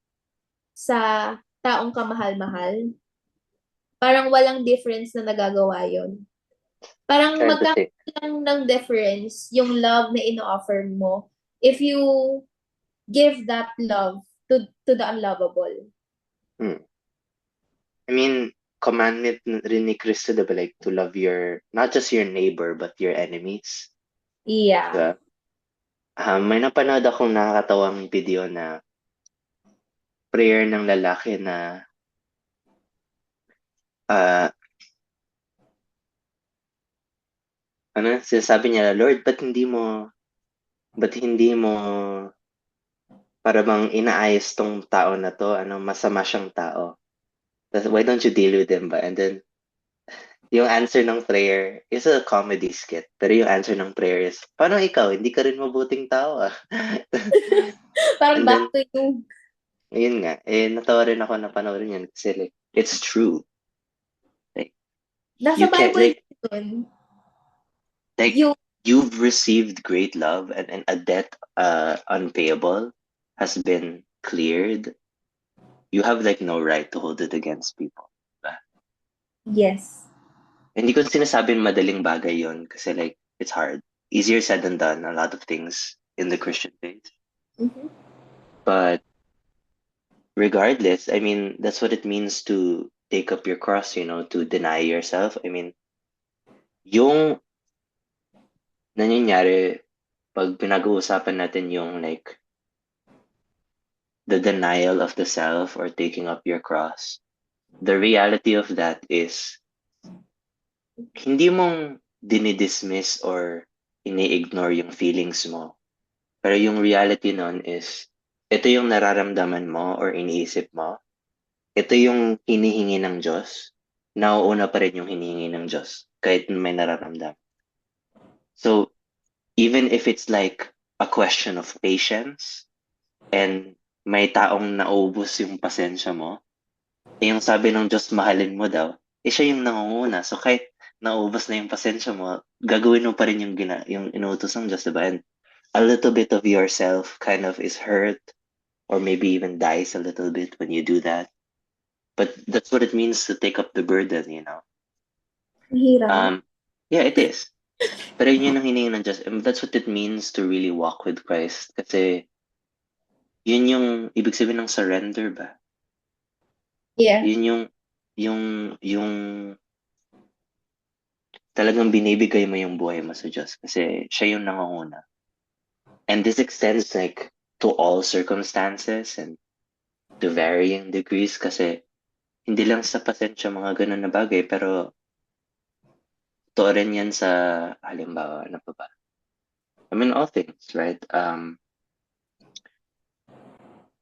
Speaker 1: sa taong kamahal-mahal? Parang walang difference na nagagawa yon. Parang
Speaker 2: Trying to think.
Speaker 1: magkakaroon lang ng difference yung love na ino-offer mo if you give that love to the unlovable.
Speaker 2: I mean, commandment rin ni Kristo, diba, like, to love not just your neighbor, but your enemies.
Speaker 1: Yeah.
Speaker 2: Diba? May napanood akong nakakatawang video na prayer ng lalaki na sinasabi niya, Lord, ba't hindi mo para bang inaayos tong tao na to, masama siyang tao. Why don't you deal with them ba? And then, yung answer ng prayer is a comedy skit. Pero yung answer ng prayer is, paano ikaw? Hindi ka rin mabuting tao ah.
Speaker 1: Parang
Speaker 2: And then,
Speaker 1: back to you.
Speaker 2: yun nga, natawa rin ako na panoorin yan kasi like, it's true. Like,
Speaker 1: Nasa
Speaker 2: you can't,
Speaker 1: Bible yun.
Speaker 2: like,
Speaker 1: Yung,
Speaker 2: you've received great love and a debt unpayable has been cleared. You have like no right to hold it against people. Diba?
Speaker 1: yes.
Speaker 2: Hindi ko sinasabing madaling bagay yon kasi like, it's hard. Easier said than done, a lot of things in the Christian faith.
Speaker 1: Mhm.
Speaker 2: But regardless, I mean, that's what it means to take up your cross, to deny yourself. I mean, yung nangyayari pag pinag-uusapan natin yung like the denial of the self or taking up your cross, the reality of that is hindi mong dinidismiss or ini-ignore yung feelings mo. Pero yung reality nun is ito yung nararamdaman mo or iniisip mo. Ito yung hinihingi ng Diyos. Nauuna pa rin yung hinihingi ng Diyos kahit may nararamdaman. So, even if it's like a question of patience and may taong naubos yung pasensya mo, yung sabi ng Diyos, mahalin mo daw, siya yung nangunguna. So, kahit naubos na yung pasensya mo, gagawin mo pa rin yung inuutos ng Diyos, diba? And a little bit of yourself kind of is hurt or maybe even dies a little bit when you do that. But that's what it means to take up the burden,
Speaker 1: Hirap.
Speaker 2: Yeah, it is. Pero yun ang hiningi ng Diyos. And that's what it means to really walk with Christ. Kasi yun yung ibig sabihin ng surrender ba?
Speaker 1: Yeah.
Speaker 2: Yun yung talagang binibigay mo yung buhay mo sa Diyos kasi siya yung nangunguna. And this extends like to all circumstances and to varying degrees kasi hindi lang sa pasensya mga ganun na bagay pero totoo rin yan sa halimbawa, ano pa ba? I mean, all things, right?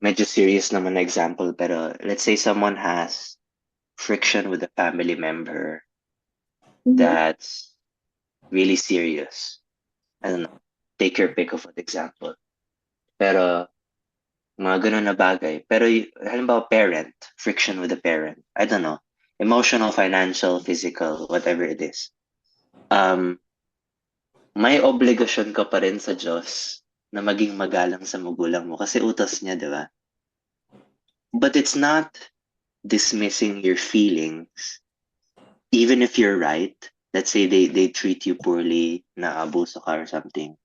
Speaker 2: medyo serious naman na example, pero let's say someone has friction with a family member that's really serious. I don't know. Take your pick of an example. Pero, mga ganun na bagay. Pero, halimbawa, parent, friction with a parent. I don't know. Emotional, financial, physical, whatever it is. May obligasyon ka pa rin sa Diyos na maging magalang sa magulang mo kasi utos niya, di ba? But it's not dismissing your feelings, even if you're right. Let's say they treat you poorly, naabuso ka or something.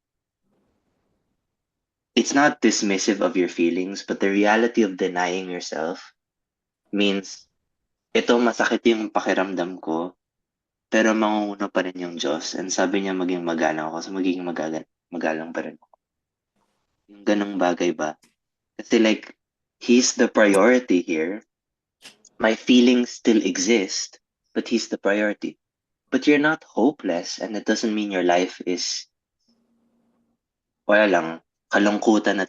Speaker 2: It's not dismissive of your feelings, but the reality of denying yourself means ito masakit yung pakiramdam ko, pero mangunguna pa rin yung Diyos. And sabi niya maging magalang ako, so magiging magalang pa rin ako. Yung ganong bagay ba? Kasi like, He's the priority here. My feelings still exist, but He's the priority. But you're not hopeless, and it doesn't mean your life is, wala lang, kalungkutan at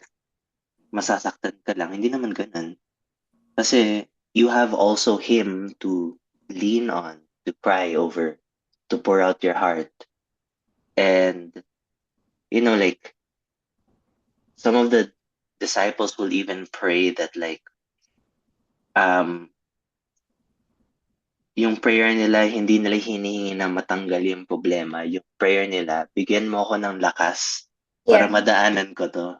Speaker 2: masasaktan ka lang. Hindi naman ganun. Kasi you have also Him to lean on, to cry over, to pour out your heart. And, like, some of the disciples will even pray that like, yung prayer nila, hindi nila hinihingi na matanggal yung problema. Yung prayer nila, bigyan mo ako ng lakas para
Speaker 1: Yeah.
Speaker 2: madaanan ko to.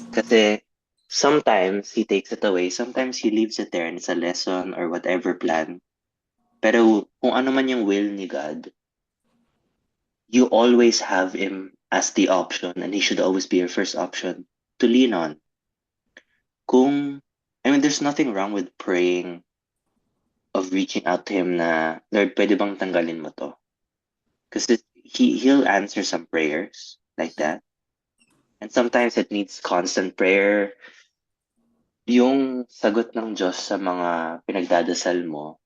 Speaker 2: Kasi sometimes He takes it away, sometimes He leaves it there and it's a lesson or whatever plan. Pero kung ano man yung will ni God, you always have Him as the option and He should always be your first option to lean on. There's nothing wrong with praying, of reaching out to Him na, Lord, pwede bang tanggalin mo to? Because He'll answer some prayers like that. And sometimes it needs constant prayer. Yung sagot ng Diyos sa mga pinagdadasal mo,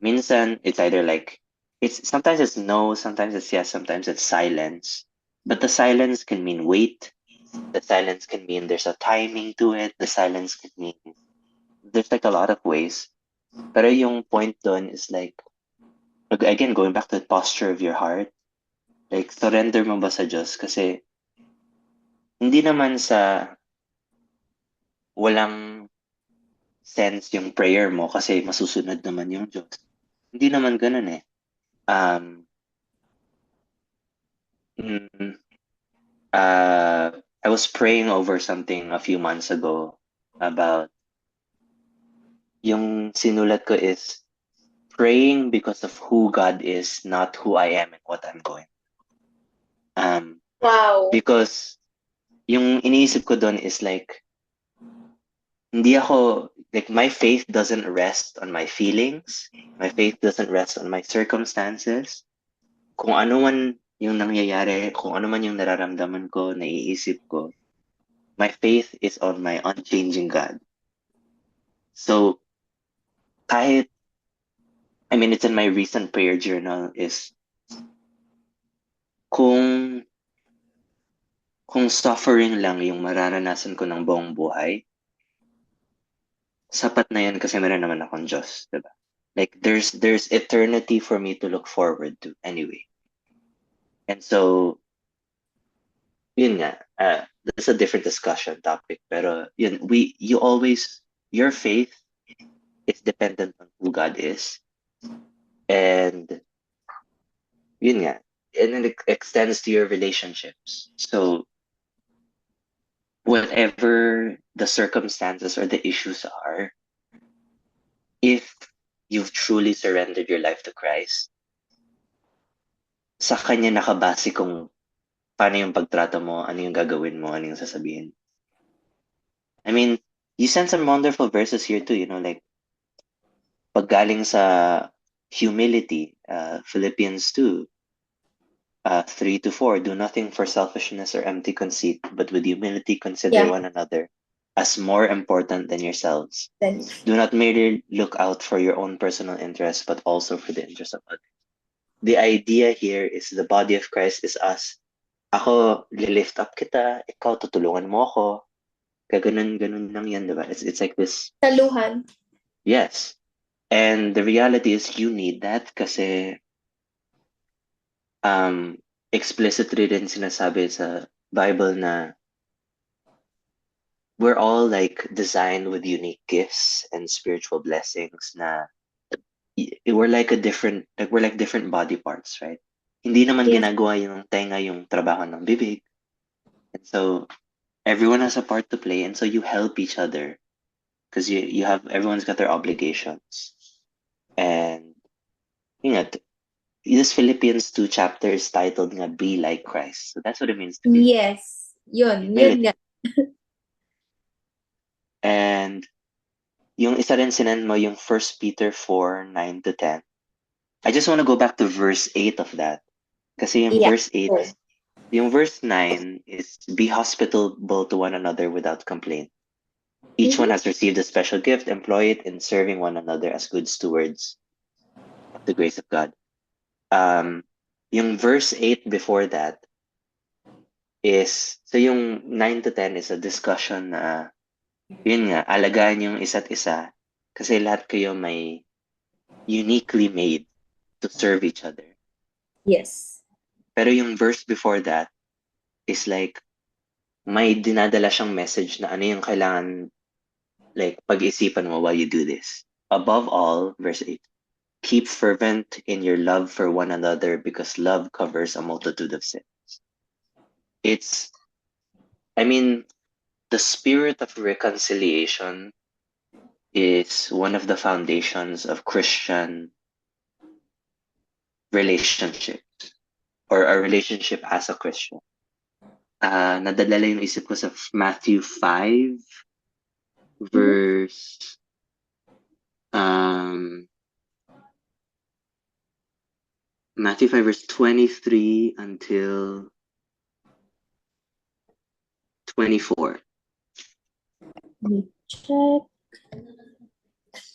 Speaker 2: minsan it's either like, sometimes it's no, sometimes it's yes, sometimes it's silence. But the silence can mean wait. The silence can mean there's a timing to it. The silence can mean there's like a lot of ways. Pero yung point doon is like, again, going back to the posture of your heart, like, surrender mo ba sa Diyos? Kasi, hindi naman sa walang sense yung prayer mo kasi masusunod naman yung Diyos. Hindi naman ganun eh. Mm, I was praying over something a few months ago about, yung sinulat ko is, praying because of who God is, not who I am and what I'm going.
Speaker 1: Wow.
Speaker 2: Because yung iniisip ko doon is like, hindi ako, like, my faith doesn't rest on my feelings. My faith doesn't rest on my circumstances. Kung ano man yung nangyayari, kung ano man yung nararamdaman ko, naiisip ko, my faith is on my unchanging God. So, it's in my recent prayer journal is, kung suffering lang yung mararanasan ko ng buong buhay, sapat na yan kasi meron naman akong Diyos, diba? Like, there's eternity for me to look forward to anyway. And so, yun nga, that's a different discussion topic. Pero yun, your faith is dependent on who God is. And yun nga, and it extends to your relationships. So, whatever the circumstances or the issues are, if you've truly surrendered your life to Christ, sa Kanya nakabase kung paano yung pagtrato mo, ano yung gagawin mo, ano yung sasabihin. You sent some wonderful verses here too, like, paggaling sa humility, Philippians 2, 3-4, do nothing for selfishness or empty conceit, but with humility consider one another as more important than yourselves. Do not merely look out for your own personal interests, but also for the interests of others. The idea here is the body of Christ is us. Ako, lift up kita, ikaw, tutulungan mo ako. Kaganon-ganon lang yan, diba? It's like this,
Speaker 1: Saluhan.
Speaker 2: yes. And the reality is you need that kasi explicitly rin sinasabi sa Bible na we're all like designed with unique gifts and spiritual blessings na we're like we're like different body parts, right? Hindi naman
Speaker 1: Yes.
Speaker 2: ginagawa yung tenga yung trabaho ng bibig. And so everyone has a part to play, and so you help each other because you have everyone's got their obligations. And you know, this Philippians 2 chapter is titled nga Be Like Christ. So that's what it means to be
Speaker 1: Yes. Yun
Speaker 2: humility.
Speaker 1: nga.
Speaker 2: And yung isa rin sinan mo yung 1 Peter 4:9-10. I just want to go back to verse 8 of that. Kasi yung
Speaker 1: Yeah.
Speaker 2: verse 8, yung verse 9 is be hospitable to one another without complaint. Each one has received a special gift, employ it in serving one another as good stewards of the grace of God. Yung verse 8 before that is, so yung 9-10 is a discussion na, yun nga, alagaan yung isa't isa kasi lahat kayo may uniquely made to serve each other.
Speaker 1: Yes.
Speaker 2: Pero yung verse before that is like, may dinadala siyang message na ano yung kailangan, like, pag-isipan mo while you do this. Above all, verse 8, keep fervent in your love for one another because love covers a multitude of sins. I mean, the spirit of reconciliation is one of the foundations of Christian relationships or a relationship as a Christian. Nadadala yung isip ko sa Matthew 5 verse Matthew 5 verse 23 until 24.
Speaker 1: Check.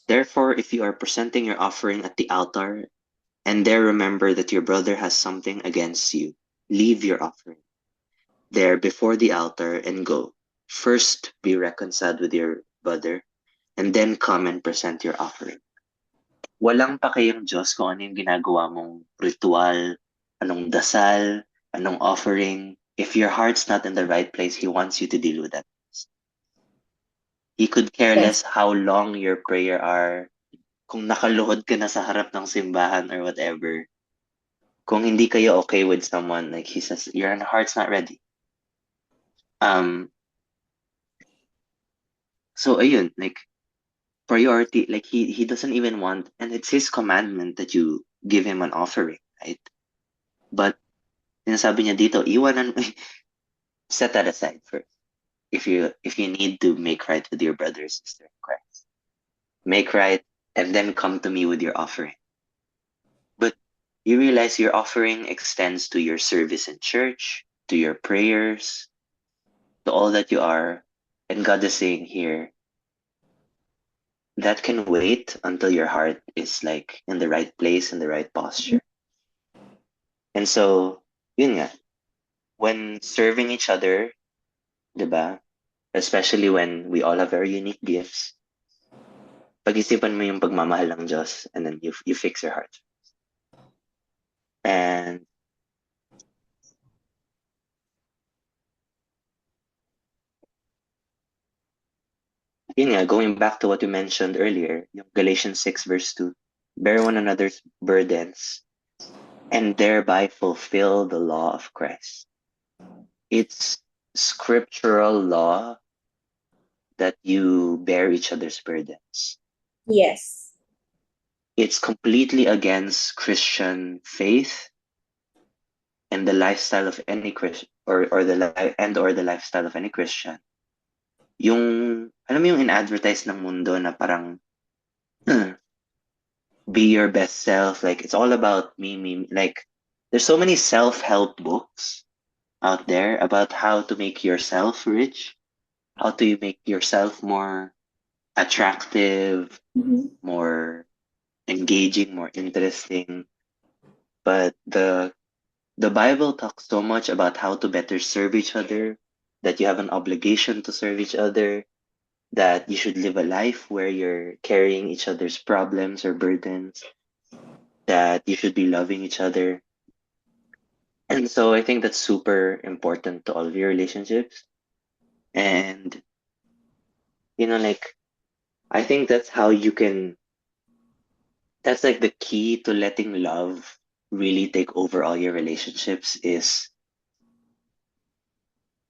Speaker 2: Therefore, if you are presenting your offering at the altar and there remember that your brother has something against you, leave your offering there before the altar and go. First be reconciled with your brother and then come and present your offering. Walang pakayang Diyos kung ano yung ginagawa mong ritual, anong dasal, anong offering. If your heart's not in the right place, He wants you to deal with that. He could care less how long your prayer are, kung nakaluhod ka na sa harap ng simbahan or whatever. Kung hindi kayo okay with someone, like he says, your heart's not ready. So ayun, like priority, like he doesn't even want, and it's his commandment that you give him an offering, right? But sinasabi niya dito, iwanan, set that aside first. If you need to make right with your brother or sister in Christ, make right and then come to me with your offering. But you realize your offering extends to your service in church, to your prayers, to all that you are. And God is saying here, that can wait until your heart is like in the right place, in the right posture. And so, yun nga, when serving each other, diba? Especially when we all have very unique gifts, pag-isipan mo yung pagmamahal ng Diyos and then you fix your heart. And yun nga, going back to what you mentioned earlier, yung Galatians 6 verse 2, bear one another's burdens and thereby fulfill the law of Christ. It's scriptural law that you bear each other's burdens.
Speaker 1: Yes.
Speaker 2: It's completely against Christian faith and the lifestyle of any Christian or the lifestyle of any Christian. Yung, alam mo yung in-advertise ng mundo na parang be your best self, like it's all about me, like there's so many self-help books out there about how to make yourself rich, how to make yourself more attractive, more engaging, more interesting. But the Bible talks so much about how to better serve each other, that you have an obligation to serve each other, that you should live a life where you're carrying each other's problems or burdens, that you should be loving each other. And so I think that's super important to all of your relationships. And, like, I think that's like the key to letting love really take over all your relationships is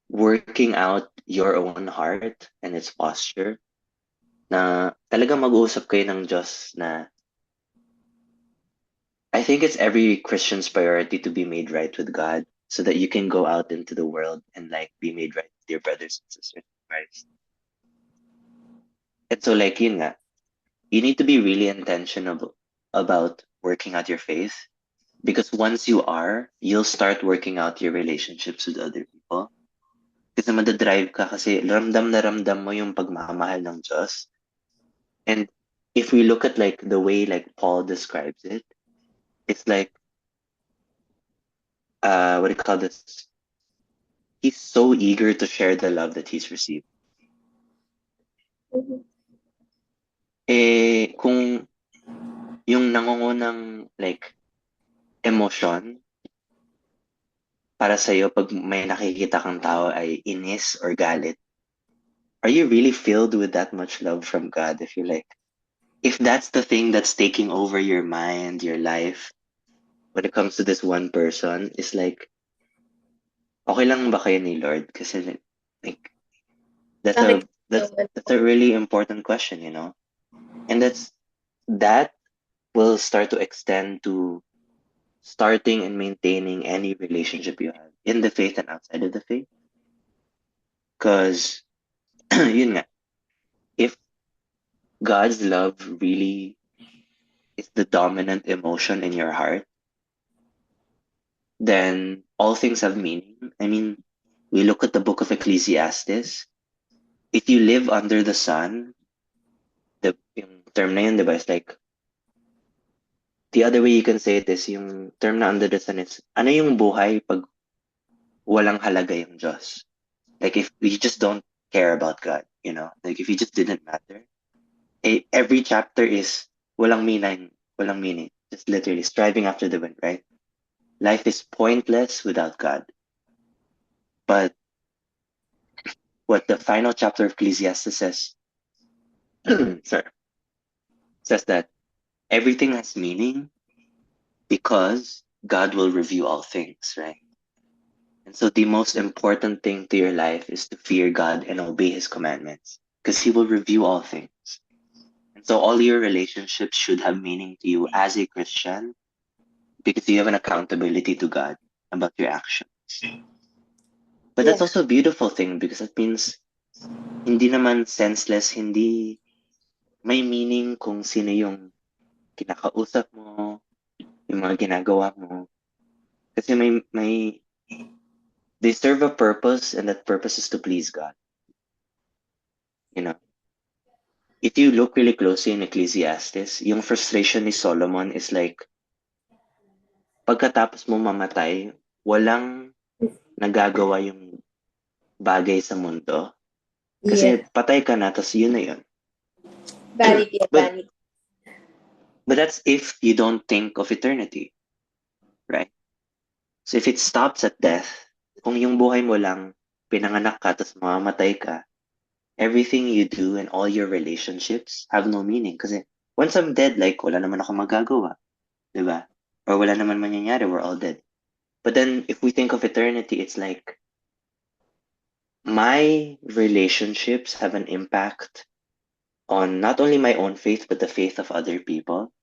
Speaker 2: working out your own heart and its posture na talagang mag-uusap kayo ng Diyos na I think it's every Christian's priority to be made right with God so that you can go out into the world and like be made right with your brothers and sisters in Christ. And so like yun nga, you need to be really intentional about working out your faith because once you are, you'll start working out your relationships with other people. Kasi madadrive ka kasi ramdam na ramdam mo yung pagmamahal ng Diyos. And if we look at like the way like Paul describes it, it's like what do you call this? He's so eager to share the love that he's received.
Speaker 1: Mhm.
Speaker 2: Kung yung nangungunang like emosyon para sa'yo pag may nakikita kang tao ay inis or galit, are you really filled with that much love from God if you're like, if that's the thing that's taking over your mind, your life, when it comes to this one person, is like, okay lang ba kayo ni Lord? Kasi like that's
Speaker 1: Bakit
Speaker 2: a that's
Speaker 1: yung ano?
Speaker 2: that's a really important question, and that will start to extend to starting and maintaining any relationship you have in the faith and outside of the faith. Because yun nga, if God's love really is the dominant emotion in your heart, then all things have meaning. I mean, we look at the book of Ecclesiastes. If you live under the sun, yung term na yun, diba, it's like, the other way you can say it is, yung term na under the sun is, ano yung buhay pag walang halaga yung Diyos? Like, if we just don't care about God, like, if He just didn't matter, every chapter is walang meaning, just literally striving after the wind, right? Life is pointless without God. But what the final chapter of Ecclesiastes says, sorry, says that everything has meaning because God will review all things, right? And so the most important thing to your life is to fear God and obey His commandments because He will review all things. And so all your relationships should have meaning to you as a Christian because you have an accountability to God about your actions. But that's
Speaker 1: Yeah.
Speaker 2: also a beautiful thing because it means hindi naman senseless, hindi may meaning kung sino yung kinakausap mo, yung mga ginagawa mo. Kasi they serve a purpose and that purpose is to please God. You know, if you look really closely in Ecclesiastes, yung frustration ni Solomon is like, pagkatapos mo mamatay, walang nagagawa yung bagay sa mundo.
Speaker 1: Yeah.
Speaker 2: Kasi patay ka na, tas yun na yun.
Speaker 1: Vanity and
Speaker 2: But
Speaker 1: vanity.
Speaker 2: that's if you don't think of eternity, right? So if it stops at death, kung yung buhay mo lang, pinanganak ka, tas mamamatay ka, everything you do and all your relationships have no meaning. Kasi once I'm dead, like, wala naman ako magagawa. Diba? Or wala naman mangyayari, we're all dead. But then, if we think of eternity, it's like, my relationships have an impact on not only my own faith, but the faith of other people.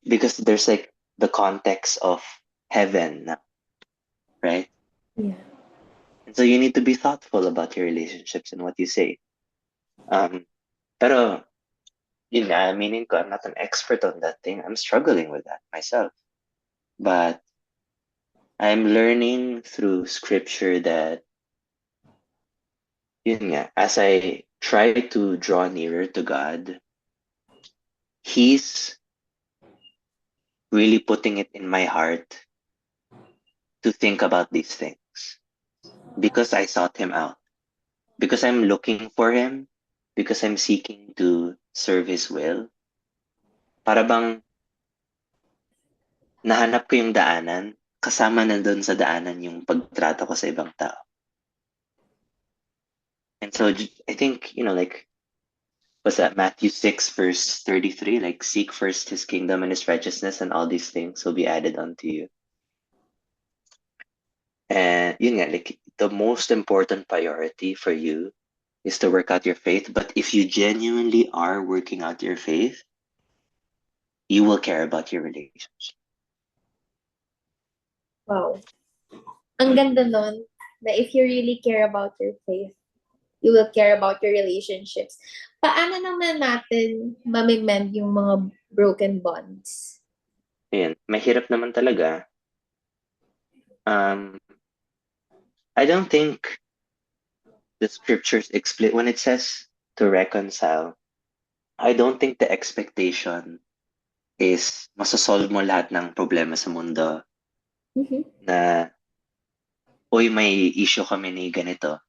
Speaker 2: Because there's like the context of heaven, right?
Speaker 1: Yeah.
Speaker 2: And so you need to be thoughtful about your relationships and what you say. Um, pero, yun nga, meaning ko, I'm not an expert on that thing. I'm struggling with that myself. But I'm learning through scripture that, yun nga, as I try to draw nearer to God, He's really putting it in my heart to think about these things. because I sought him out, because I'm looking for him, because I'm seeking to serve his will. Para bang nahanap ko yung daanan, kasama na doon sa daanan yung pagtrato ko sa ibang tao. And so I think, like, was that Matthew 6, verse 33? Like, seek first his kingdom and his righteousness, and all these things will be added unto you. And yun nga, like, the most important priority for you is to work out your faith. But if you genuinely are working out your faith, you will care about your relationship.
Speaker 1: Wow. Ang ganda nun, na if you really care about your faith, you will care about your relationships. Paano naman natin mamimend yung mga broken bonds?
Speaker 2: Ayan, mahirap naman talaga. I don't think the scriptures explain, when it says to reconcile, I don't think the expectation is masasolve mo lahat ng problema sa mundo
Speaker 1: Mhm.
Speaker 2: na, uy, may issue kami ni ganito.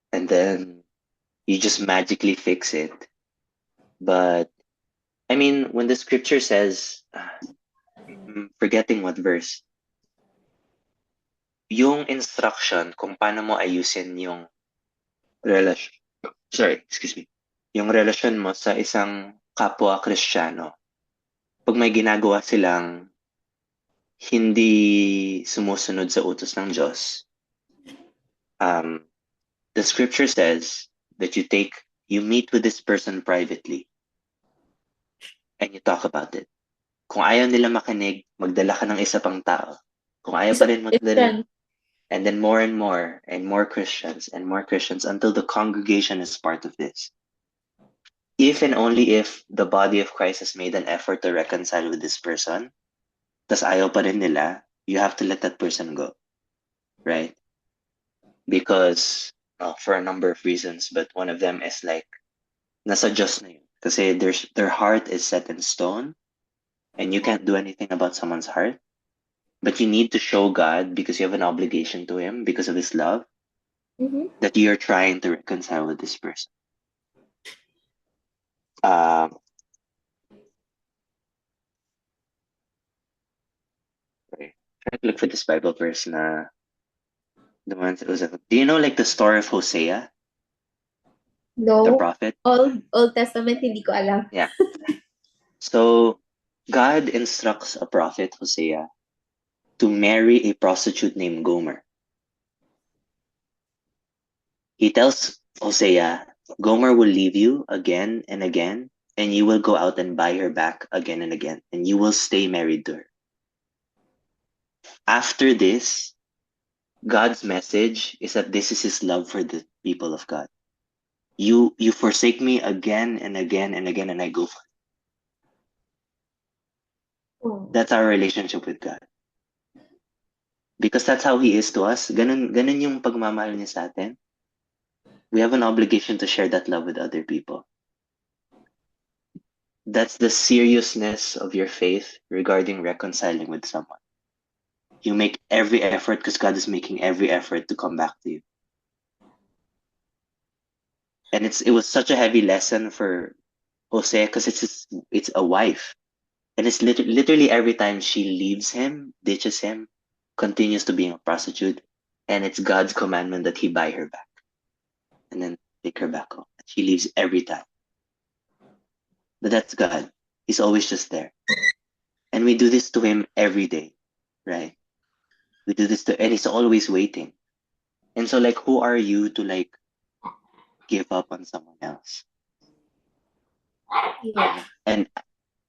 Speaker 2: And then, you just magically fix it. But, I mean, when the scripture says, forgetting what verse, yung instruction kung paano mo ayusin yung relasyon, yung relasyon mo sa isang kapwa Kristiyano, pag may ginagawa silang hindi sumusunod sa utos ng Diyos, the scripture says that you meet with this person privately and you talk about it. Kung ayaw nila makinig, magdala ka ng isa pang tao. Kung ayaw pa rin magdala, and then more and more Christians and more Christians until the congregation is part of this. If and only if the body of Christ has made an effort to reconcile with this person, tas ayaw pa rin nila, you have to let that person go. Right? Because, for a number of reasons, but one of them is like, nasa Diyos na yun. Kasi their heart is set in stone, and you can't do anything about someone's heart. But you need to show God, because you have an obligation to him, because of his love,
Speaker 1: Mhm.
Speaker 2: that you're trying to reconcile with this person. Okay. Try to look for this Bible verse na the one that was. Do you know like the story of Hosea, the
Speaker 1: No.
Speaker 2: prophet?
Speaker 1: Old Testament, hindi ko alam.
Speaker 2: Yeah. So God instructs a prophet, Hosea, to marry a prostitute named Gomer. He tells Hosea, Gomer will leave you again and again, and you will go out and buy her back again and again, and you will stay married to her. After this, God's message is that this is his love for the people of God. You forsake me again and again and again, and I go for it.
Speaker 1: Oh.
Speaker 2: That's our relationship with God. Because that's how he is to us. Ganun yung pagmamahal niya sa atin. We have an obligation to share that love with other people. That's the seriousness of your faith regarding reconciling with someone. You make every effort because God is making every effort to come back to you. And it was such a heavy lesson for Hosea because it's a wife. And it's literally every time she leaves him, ditches him, continues to being a prostitute, and it's God's commandment that he buy her back and then take her back home. She leaves every time. But that's God. He's always just there. And we do this to him every day, right? We do this and he's always waiting. And so like, who are you to like give up on someone else?
Speaker 1: Yeah.
Speaker 2: And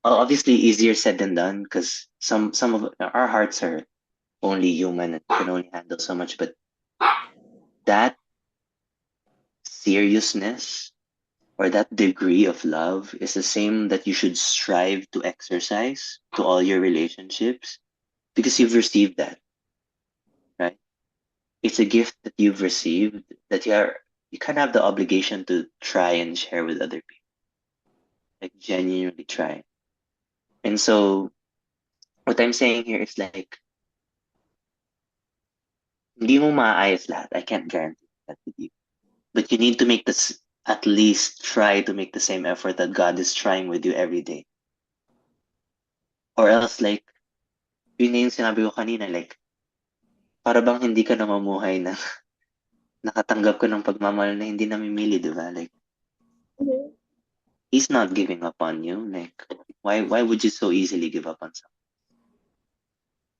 Speaker 2: obviously easier said than done because some of our hearts are only human and can only handle so much, but that seriousness or that degree of love is the same that you should strive to exercise to all your relationships because you've received that, right? It's a gift that you've received that you kind of have the obligation to try and share with other people, like genuinely try. And so what I'm saying here is like, Hindi mo maayos lahat. I can't guarantee that with you. But you need to make this, at least try to make the same effort that God is trying with you every day. Or else like, yun na yung sinabi ko kanina, like, para bang hindi ka na mamuhay na nakatanggap ko ng pagmamahal na hindi namimili, di ba? Like,
Speaker 1: Mhm.
Speaker 2: He's not giving up on you. Like, why would you so easily give up on someone?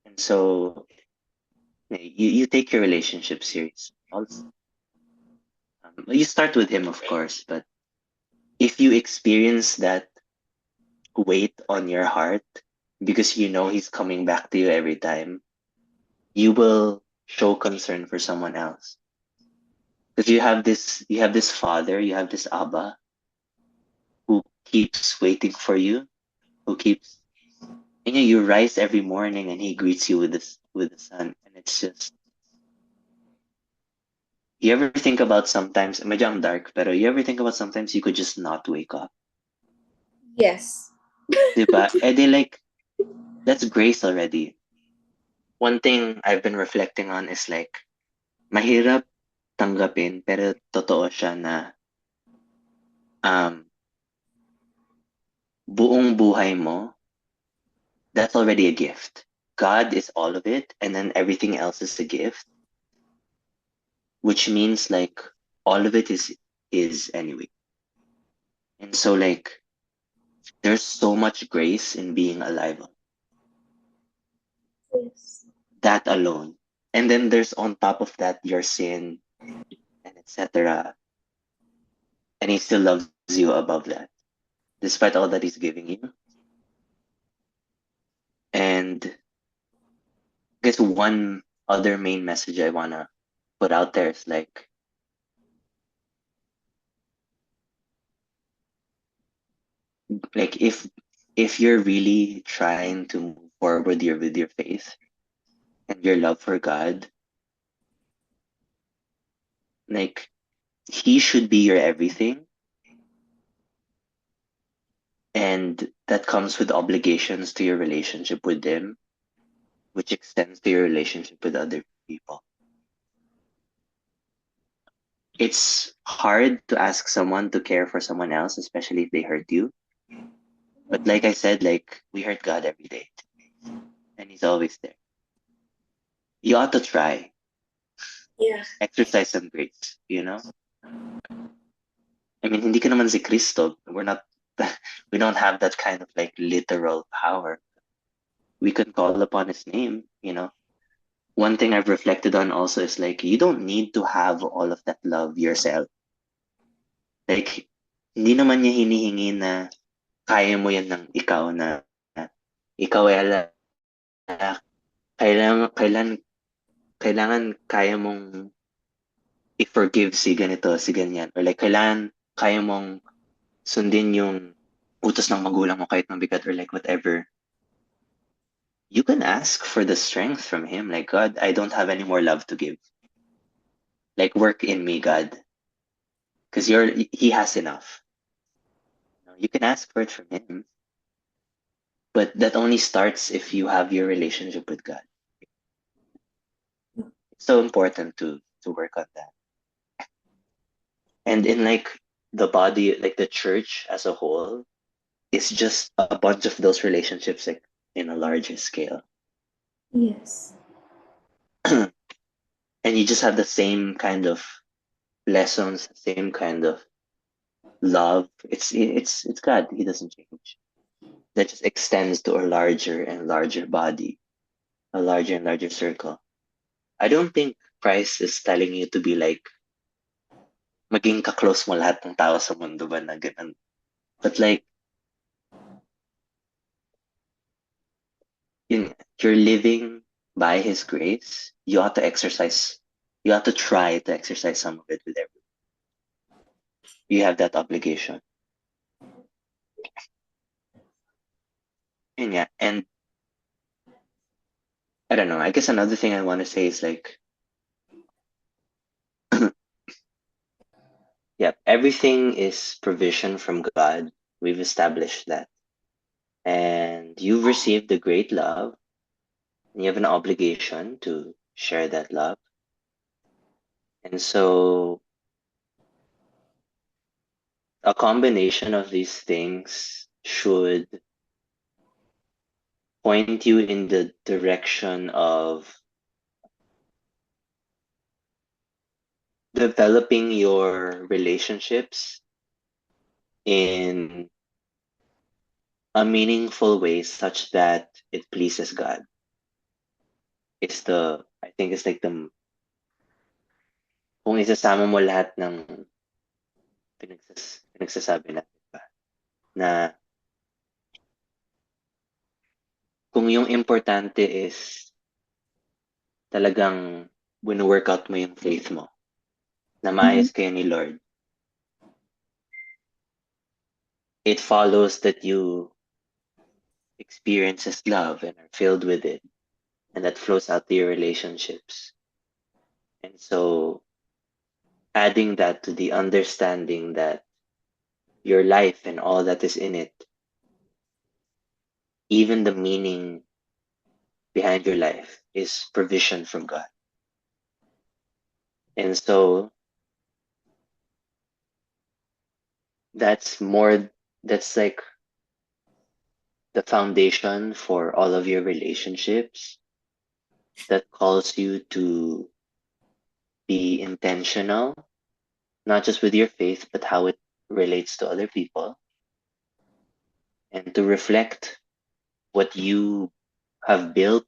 Speaker 2: And so, you take your relationship serious. Also, you start with him, of course, but if you experience that weight on your heart because you know he's coming back to you every time, you will show concern for someone else. Because you have this father, you have this Abba who keeps waiting for you, who keeps, and you rise every morning and he greets you with this with the sun, and it's just, you ever think about sometimes, medyo ang dark, pero you ever think about sometimes you could just not wake up,
Speaker 1: Yes.
Speaker 2: diba? Eh di like, that's grace already. One thing I've been reflecting on is like, mahirap tanggapin, pero totoo siya na um, buong buhay mo, that's already a gift. God is all of it, and then everything else is a gift, which means like all of it is anyway. And so like there's so much grace in being alive.
Speaker 1: Yes.
Speaker 2: That alone. And then there's on top of that your sin and etc. And he still loves you above that, despite all that he's giving you. And I guess one other main message I wanna put out there is like if you're really trying to move forward with your faith and your love for God, like he should be your everything, and that comes with obligations to your relationship with him, which extends to your relationship with other people. It's hard to ask someone to care for someone else, especially if they hurt you. But like I said, like we hurt God every day, and he's always there. You ought to try,
Speaker 1: Yeah.
Speaker 2: exercise some grace, you know? I mean, hindi ka naman si Cristo. We're not, we don't have that kind of like literal power. We can call upon his name, you know? One thing I've reflected on also is like, you don't need to have all of that love yourself. Like, hindi naman niya hinihingi na kaya mo yan ng ikaw na ikaw ay kailangan, kailangan kaya mong i-forgive si ganito, si ganyan. Or like, kailangan kaya mong sundin yung utos ng magulang mo kahit mabigat or like whatever. You can ask for the strength from him. Like, God, I don't have any more love to give. Like, work in me, God. Because he has enough. You can ask for it from him. But that only starts if you have your relationship with God. It's so important to work on that. And in like the body, like the church as a whole, it's just a bunch of those relationships like in a larger scale.
Speaker 1: Yes.
Speaker 2: And you just have the same kind of lessons, same kind of love. It's God. He doesn't change. That just extends to a larger and larger body, a larger and larger circle. I don't think Christ is telling you to be like maging ka-close mo lahat ng tao sa mundo ba na ganun. But like you're living by His grace. You ought to exercise. You ought to try to exercise some of it with everyone. You have that obligation. And yeah, and I don't know. I guess another thing I want to say is like, yeah, everything is provision from God. We've established that. And you've received the great love, and you have an obligation to share that love. And so a combination of these things should point you in the direction of developing your relationships in a meaningful way such that it pleases God. I think it's like kung isasama mo lahat ng pinagsasabi natin ba, na kung yung importante is talagang wino-workout mo yung faith mo, na maayos kayo ni Lord, it follows that you experience His love and are filled with it, and that flows out to your relationships. And so, adding that to the understanding that your life and all that is in it, even the meaning behind your life, is provision from God. And so, that's like the foundation for all of your relationships, that calls you to be intentional, not just with your faith, but how it relates to other people, and to reflect what you have built,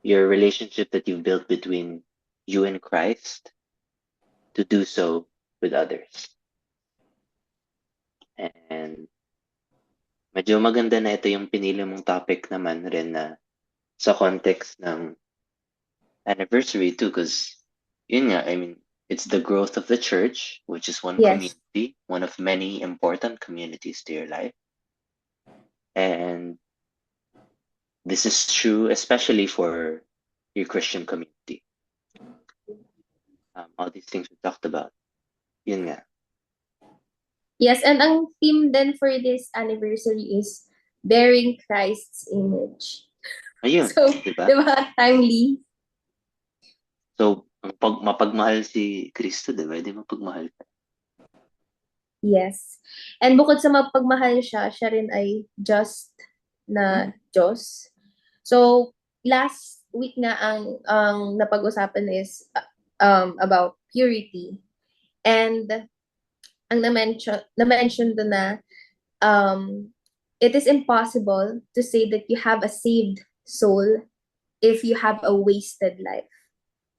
Speaker 2: your relationship that you've built between you and Christ, to do so with others. And medyo maganda na ito yung pinili mong topic naman rin na sa context ng anniversary too, because yun nga, I mean, it's the growth of the church, which is one
Speaker 1: Yes.
Speaker 2: community, one of many important communities to your life. And this is true especially for your Christian community. All these things we talked about, yun nga.
Speaker 1: Yes, and ang theme then for this anniversary is bearing Christ's image.
Speaker 2: Ayun,
Speaker 1: So,
Speaker 2: di ba?
Speaker 1: di ba, timely?
Speaker 2: So, mapagmahal si Kristo, di ba? Di mapagmahal ka.
Speaker 1: Yes. And bukod sa mapagmahal siya, siya rin ay just na Diyos. So, last week nga ang napag-usapan is about purity. And ang na-mention doon na it is impossible to say that you have a saved soul if you have a wasted life.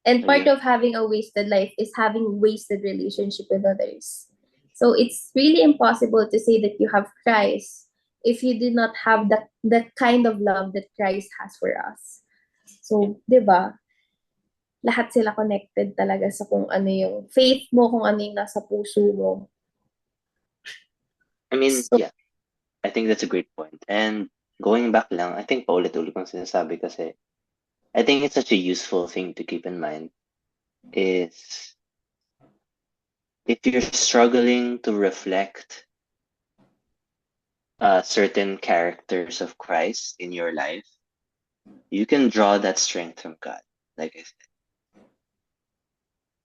Speaker 1: And part
Speaker 2: Ayun.
Speaker 1: of having a wasted life is having wasted relationship with others. So it's really impossible to say that you have Christ if you do not have that kind of love that Christ has for us. So, 'di ba? Lahat sila connected talaga sa kung ano yung faith mo, kung ano yung nasa puso mo.
Speaker 2: I mean,
Speaker 1: So,
Speaker 2: yeah, I think that's a great point. And going back lang, I think paulit-ulit kong sinasabi kasi I think it's such a useful thing to keep in mind is if you're struggling to reflect certain characters of Christ in your life, you can draw that strength from God. Like I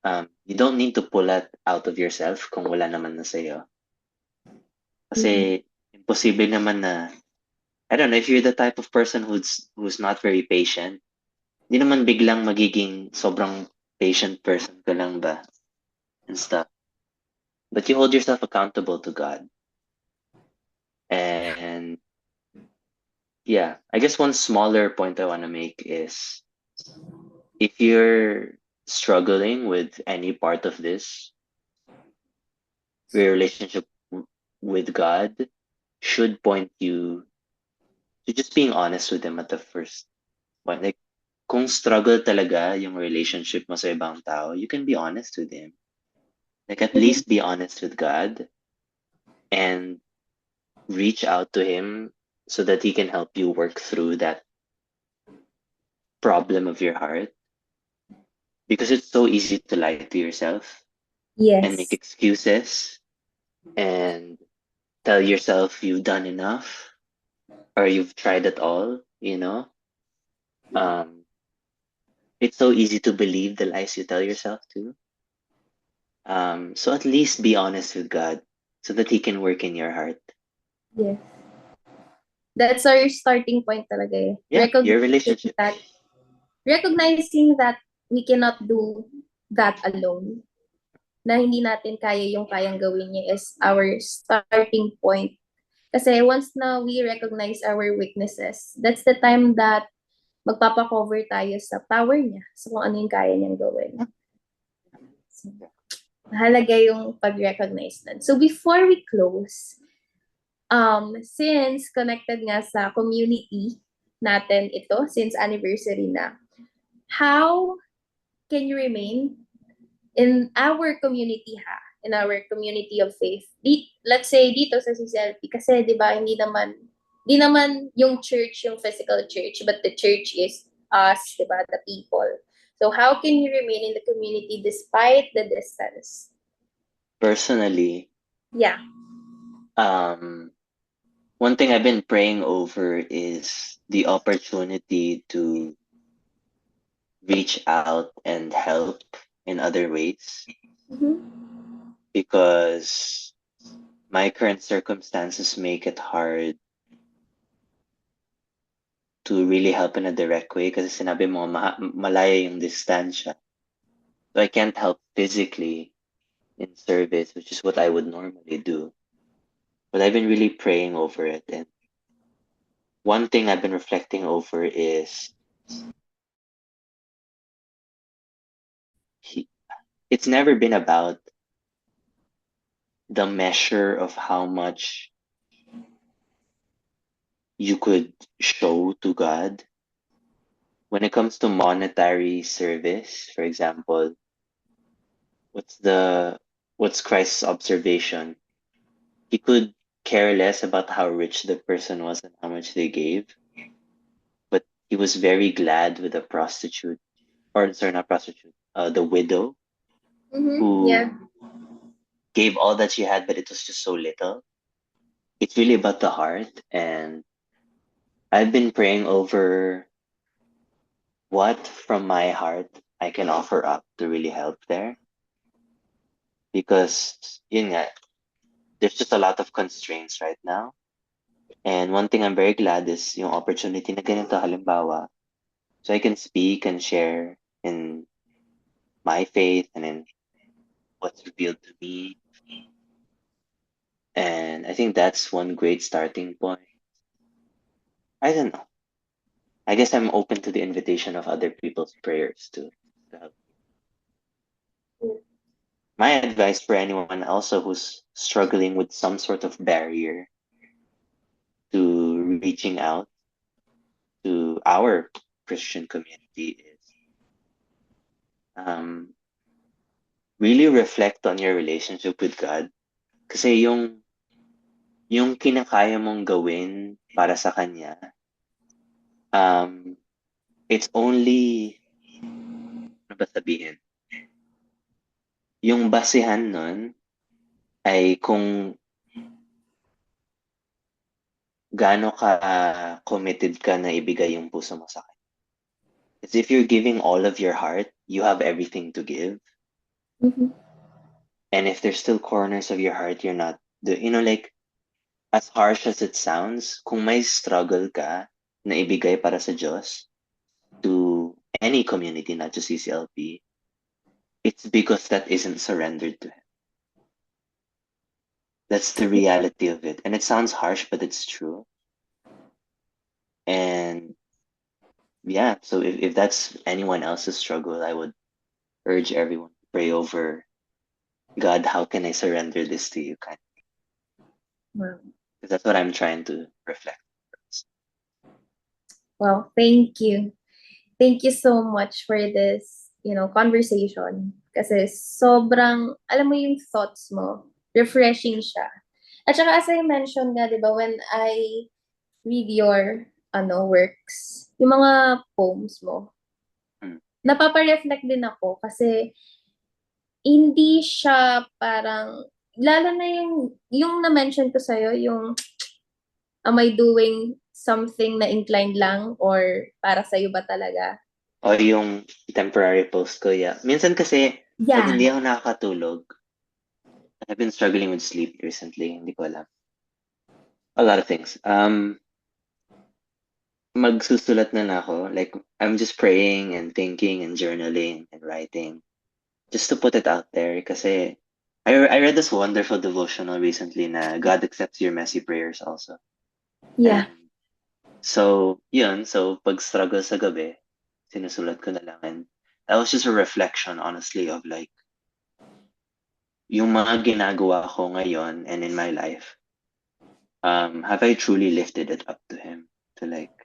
Speaker 2: said, you don't need to pull that out of yourself kung wala naman na sa'yo. Kasi imposible naman na, I don't know, if you're the type of person who's not very patient, hindi naman biglang magiging sobrang patient person ka lang ba and stuff. But you hold yourself accountable to God. And yeah, I guess one smaller point I want to make is if you're struggling with any part of this, your relationship with God should point you to just being honest with Him at the first point. Like, kung struggle talaga yung relationship mo sa ibang tao, you can be honest with Him. Like, at least be honest with God and reach out to Him so that He can help you work through that problem of your heart. Because it's so easy to lie to yourself and make
Speaker 1: yes.
Speaker 2: excuses and tell yourself you've done enough or you've tried it all, you know? It's so easy to believe the lies you tell yourself too. So at least be honest with God so that He can work in your heart.
Speaker 1: Yes. That's our starting point talaga eh.
Speaker 2: Yeah, your relationship.
Speaker 1: Recognizing that we cannot do that alone. Na hindi natin kaya yung kayang gawin niya is our starting point. Kasi once na we recognize our weaknesses, that's the time that magpapakover tayo sa power niya, sa kung ano yung kaya niyang gawin. So, mahalaga yung pag-recognize nun. So before we close, since connected nga sa community natin ito, since anniversary na, how can you remain in our community in our community of faith? Let's say dito sa CCLP, kasi di ba hindi naman yung church yung physical church, but the church is us, di ba, the people. So how can you remain in the community despite the distance?
Speaker 2: Personally,
Speaker 1: Yeah.
Speaker 2: one thing I've been praying over is the opportunity to reach out and help in other ways
Speaker 1: Mm-hmm.
Speaker 2: because my current circumstances make it hard to really help in a direct way kasi sinabi mo malaya yung distansya. So I can't help physically in service, which is what I would normally do. But I've been really praying over it. And one thing I've been reflecting over is it's never been about the measure of how much you could show to God. When it comes to monetary service, for example, what's Christ's observation? He could care less about how rich the person was and how much they gave, but he was very glad with the prostitute, or sorry, not prostitute, the widow
Speaker 1: Mm-hmm. Yeah.
Speaker 2: who gave all that she had, but it was just so little. It's really about the heart, and I've been praying over what from my heart I can offer up to really help there. Because yun nga, there's just a lot of constraints right now. And one thing I'm very glad is yung opportunity na ganito halimbawa. So I can speak and share in my faith and in what's revealed to me. And I think that's one great starting point. I don't know. I guess I'm open to the invitation of other people's prayers too. So my advice for anyone also who's struggling with some sort of barrier to reaching out to our Christian community is really reflect on your relationship with God. Kasi yung kinakaya mong gawin para sa Kanya, it's only, ano ba sabihin? Yung basehan nun ay kung gaano ka committed ka na ibigay yung puso mo sa Kanya. Because if you're giving all of your heart, you have everything to give.
Speaker 1: Mm-hmm.
Speaker 2: And if there's still corners of your heart you're not, like, as harsh as it sounds, kung may struggle ka na ibigay para sa Diyos to any community, not just CCLP, it's because that isn't surrendered to Him. That's the reality of it. And it sounds harsh, but it's true. And yeah, so if that's anyone else's struggle, I would urge everyone to pray over, God, how can I surrender this to you?
Speaker 1: Wow.
Speaker 2: Because that's what I'm trying to reflect.
Speaker 1: Well, thank you. Thank you so much for this, conversation. Kasi sobrang, alam mo yung thoughts mo, refreshing siya. At saka as I mentioned nga, di ba, when I read your, works, yung mga poems mo, napapa-reflect din ako kasi hindi siya parang, lalo na yung na-mention ko sa'yo, yung am I doing something na inclined lang or para sa'yo ba talaga?
Speaker 2: O yung temporary post ko, yeah. Minsan kasi, pag
Speaker 1: Yeah.
Speaker 2: hindi ako nakakatulog, I've been struggling with sleep recently. Hindi ko alam. A lot of things. Magsusulat na lang ako. Like, I'm just praying and thinking and journaling and writing just to put it out there. Kasi I read this wonderful devotional recently na God accepts your messy prayers also.
Speaker 1: Yeah.
Speaker 2: And so, yun. So, pag struggle sa gabi, sinusulat ko na lang. And that was just a reflection, honestly, of like, yung mga ginagawa ko ngayon and in my life, have I truly lifted it up to Him? To like,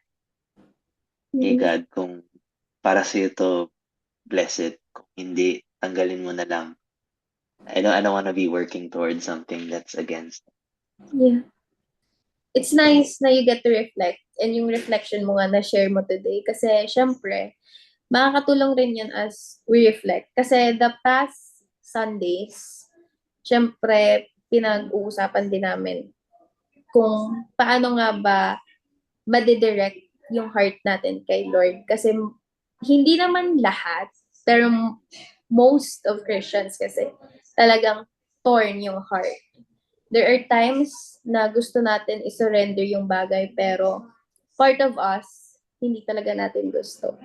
Speaker 2: hey
Speaker 1: Mm.
Speaker 2: God, kung para sa'yo to, bless it. Kung hindi, tanggalin mo na lang. I don't want to be working towards something that's against.
Speaker 1: Yeah. It's nice na you get to reflect and yung reflection mo nga na share mo today kasi syempre makakatulong rin yan as we reflect kasi the past Sundays syempre pinag-uusapan din namin kung paano nga ba madidirect yung heart natin kay Lord kasi hindi naman lahat pero most of Christians kasi talagang torn yung heart. There are times na gusto natin isurrender yung bagay pero part of us, hindi talaga natin gusto.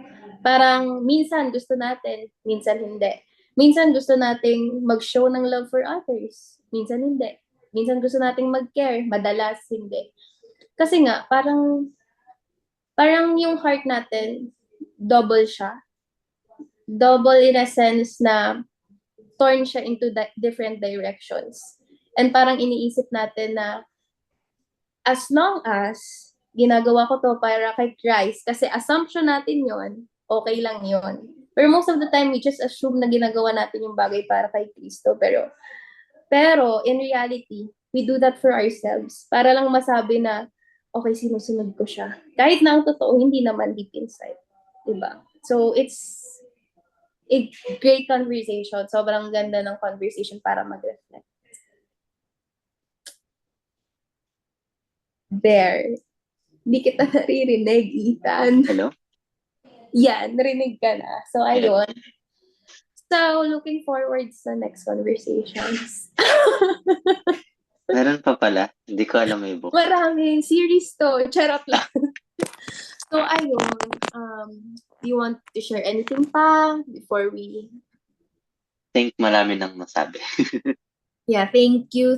Speaker 1: Parang minsan gusto natin, minsan hindi. Minsan gusto nating mag-show ng love for others, minsan hindi. Minsan gusto nating mag-care, madalas hindi. Kasi nga, parang yung heart natin, double siya. Double in a sense na torn siya into different directions. And parang iniisip natin na as long as ginagawa ko to para kay Christ, kasi assumption natin yon, okay lang yon. Pero most of the time, we just assume na ginagawa natin yung bagay para kay Kristo. Pero in reality, we do that for ourselves. Para lang masabi na, okay, sinusunod ko siya. Kahit na ang totoo, hindi naman deep inside. Diba? So, it's a great conversation. Sobrang ganda ng conversation para mag-reflect. There. Hindi kita naririnig, Ethan.
Speaker 2: Hello?
Speaker 1: Yan, narinig ka na. So, ayun. So, looking forward sa next conversations.
Speaker 2: Meron pa pala. Hindi ko alam may book.
Speaker 1: Maraming series to. Charot lang. So, ayun. You want to share anything pa before we...
Speaker 2: Think marami nang masabi.
Speaker 1: Yeah, thank you.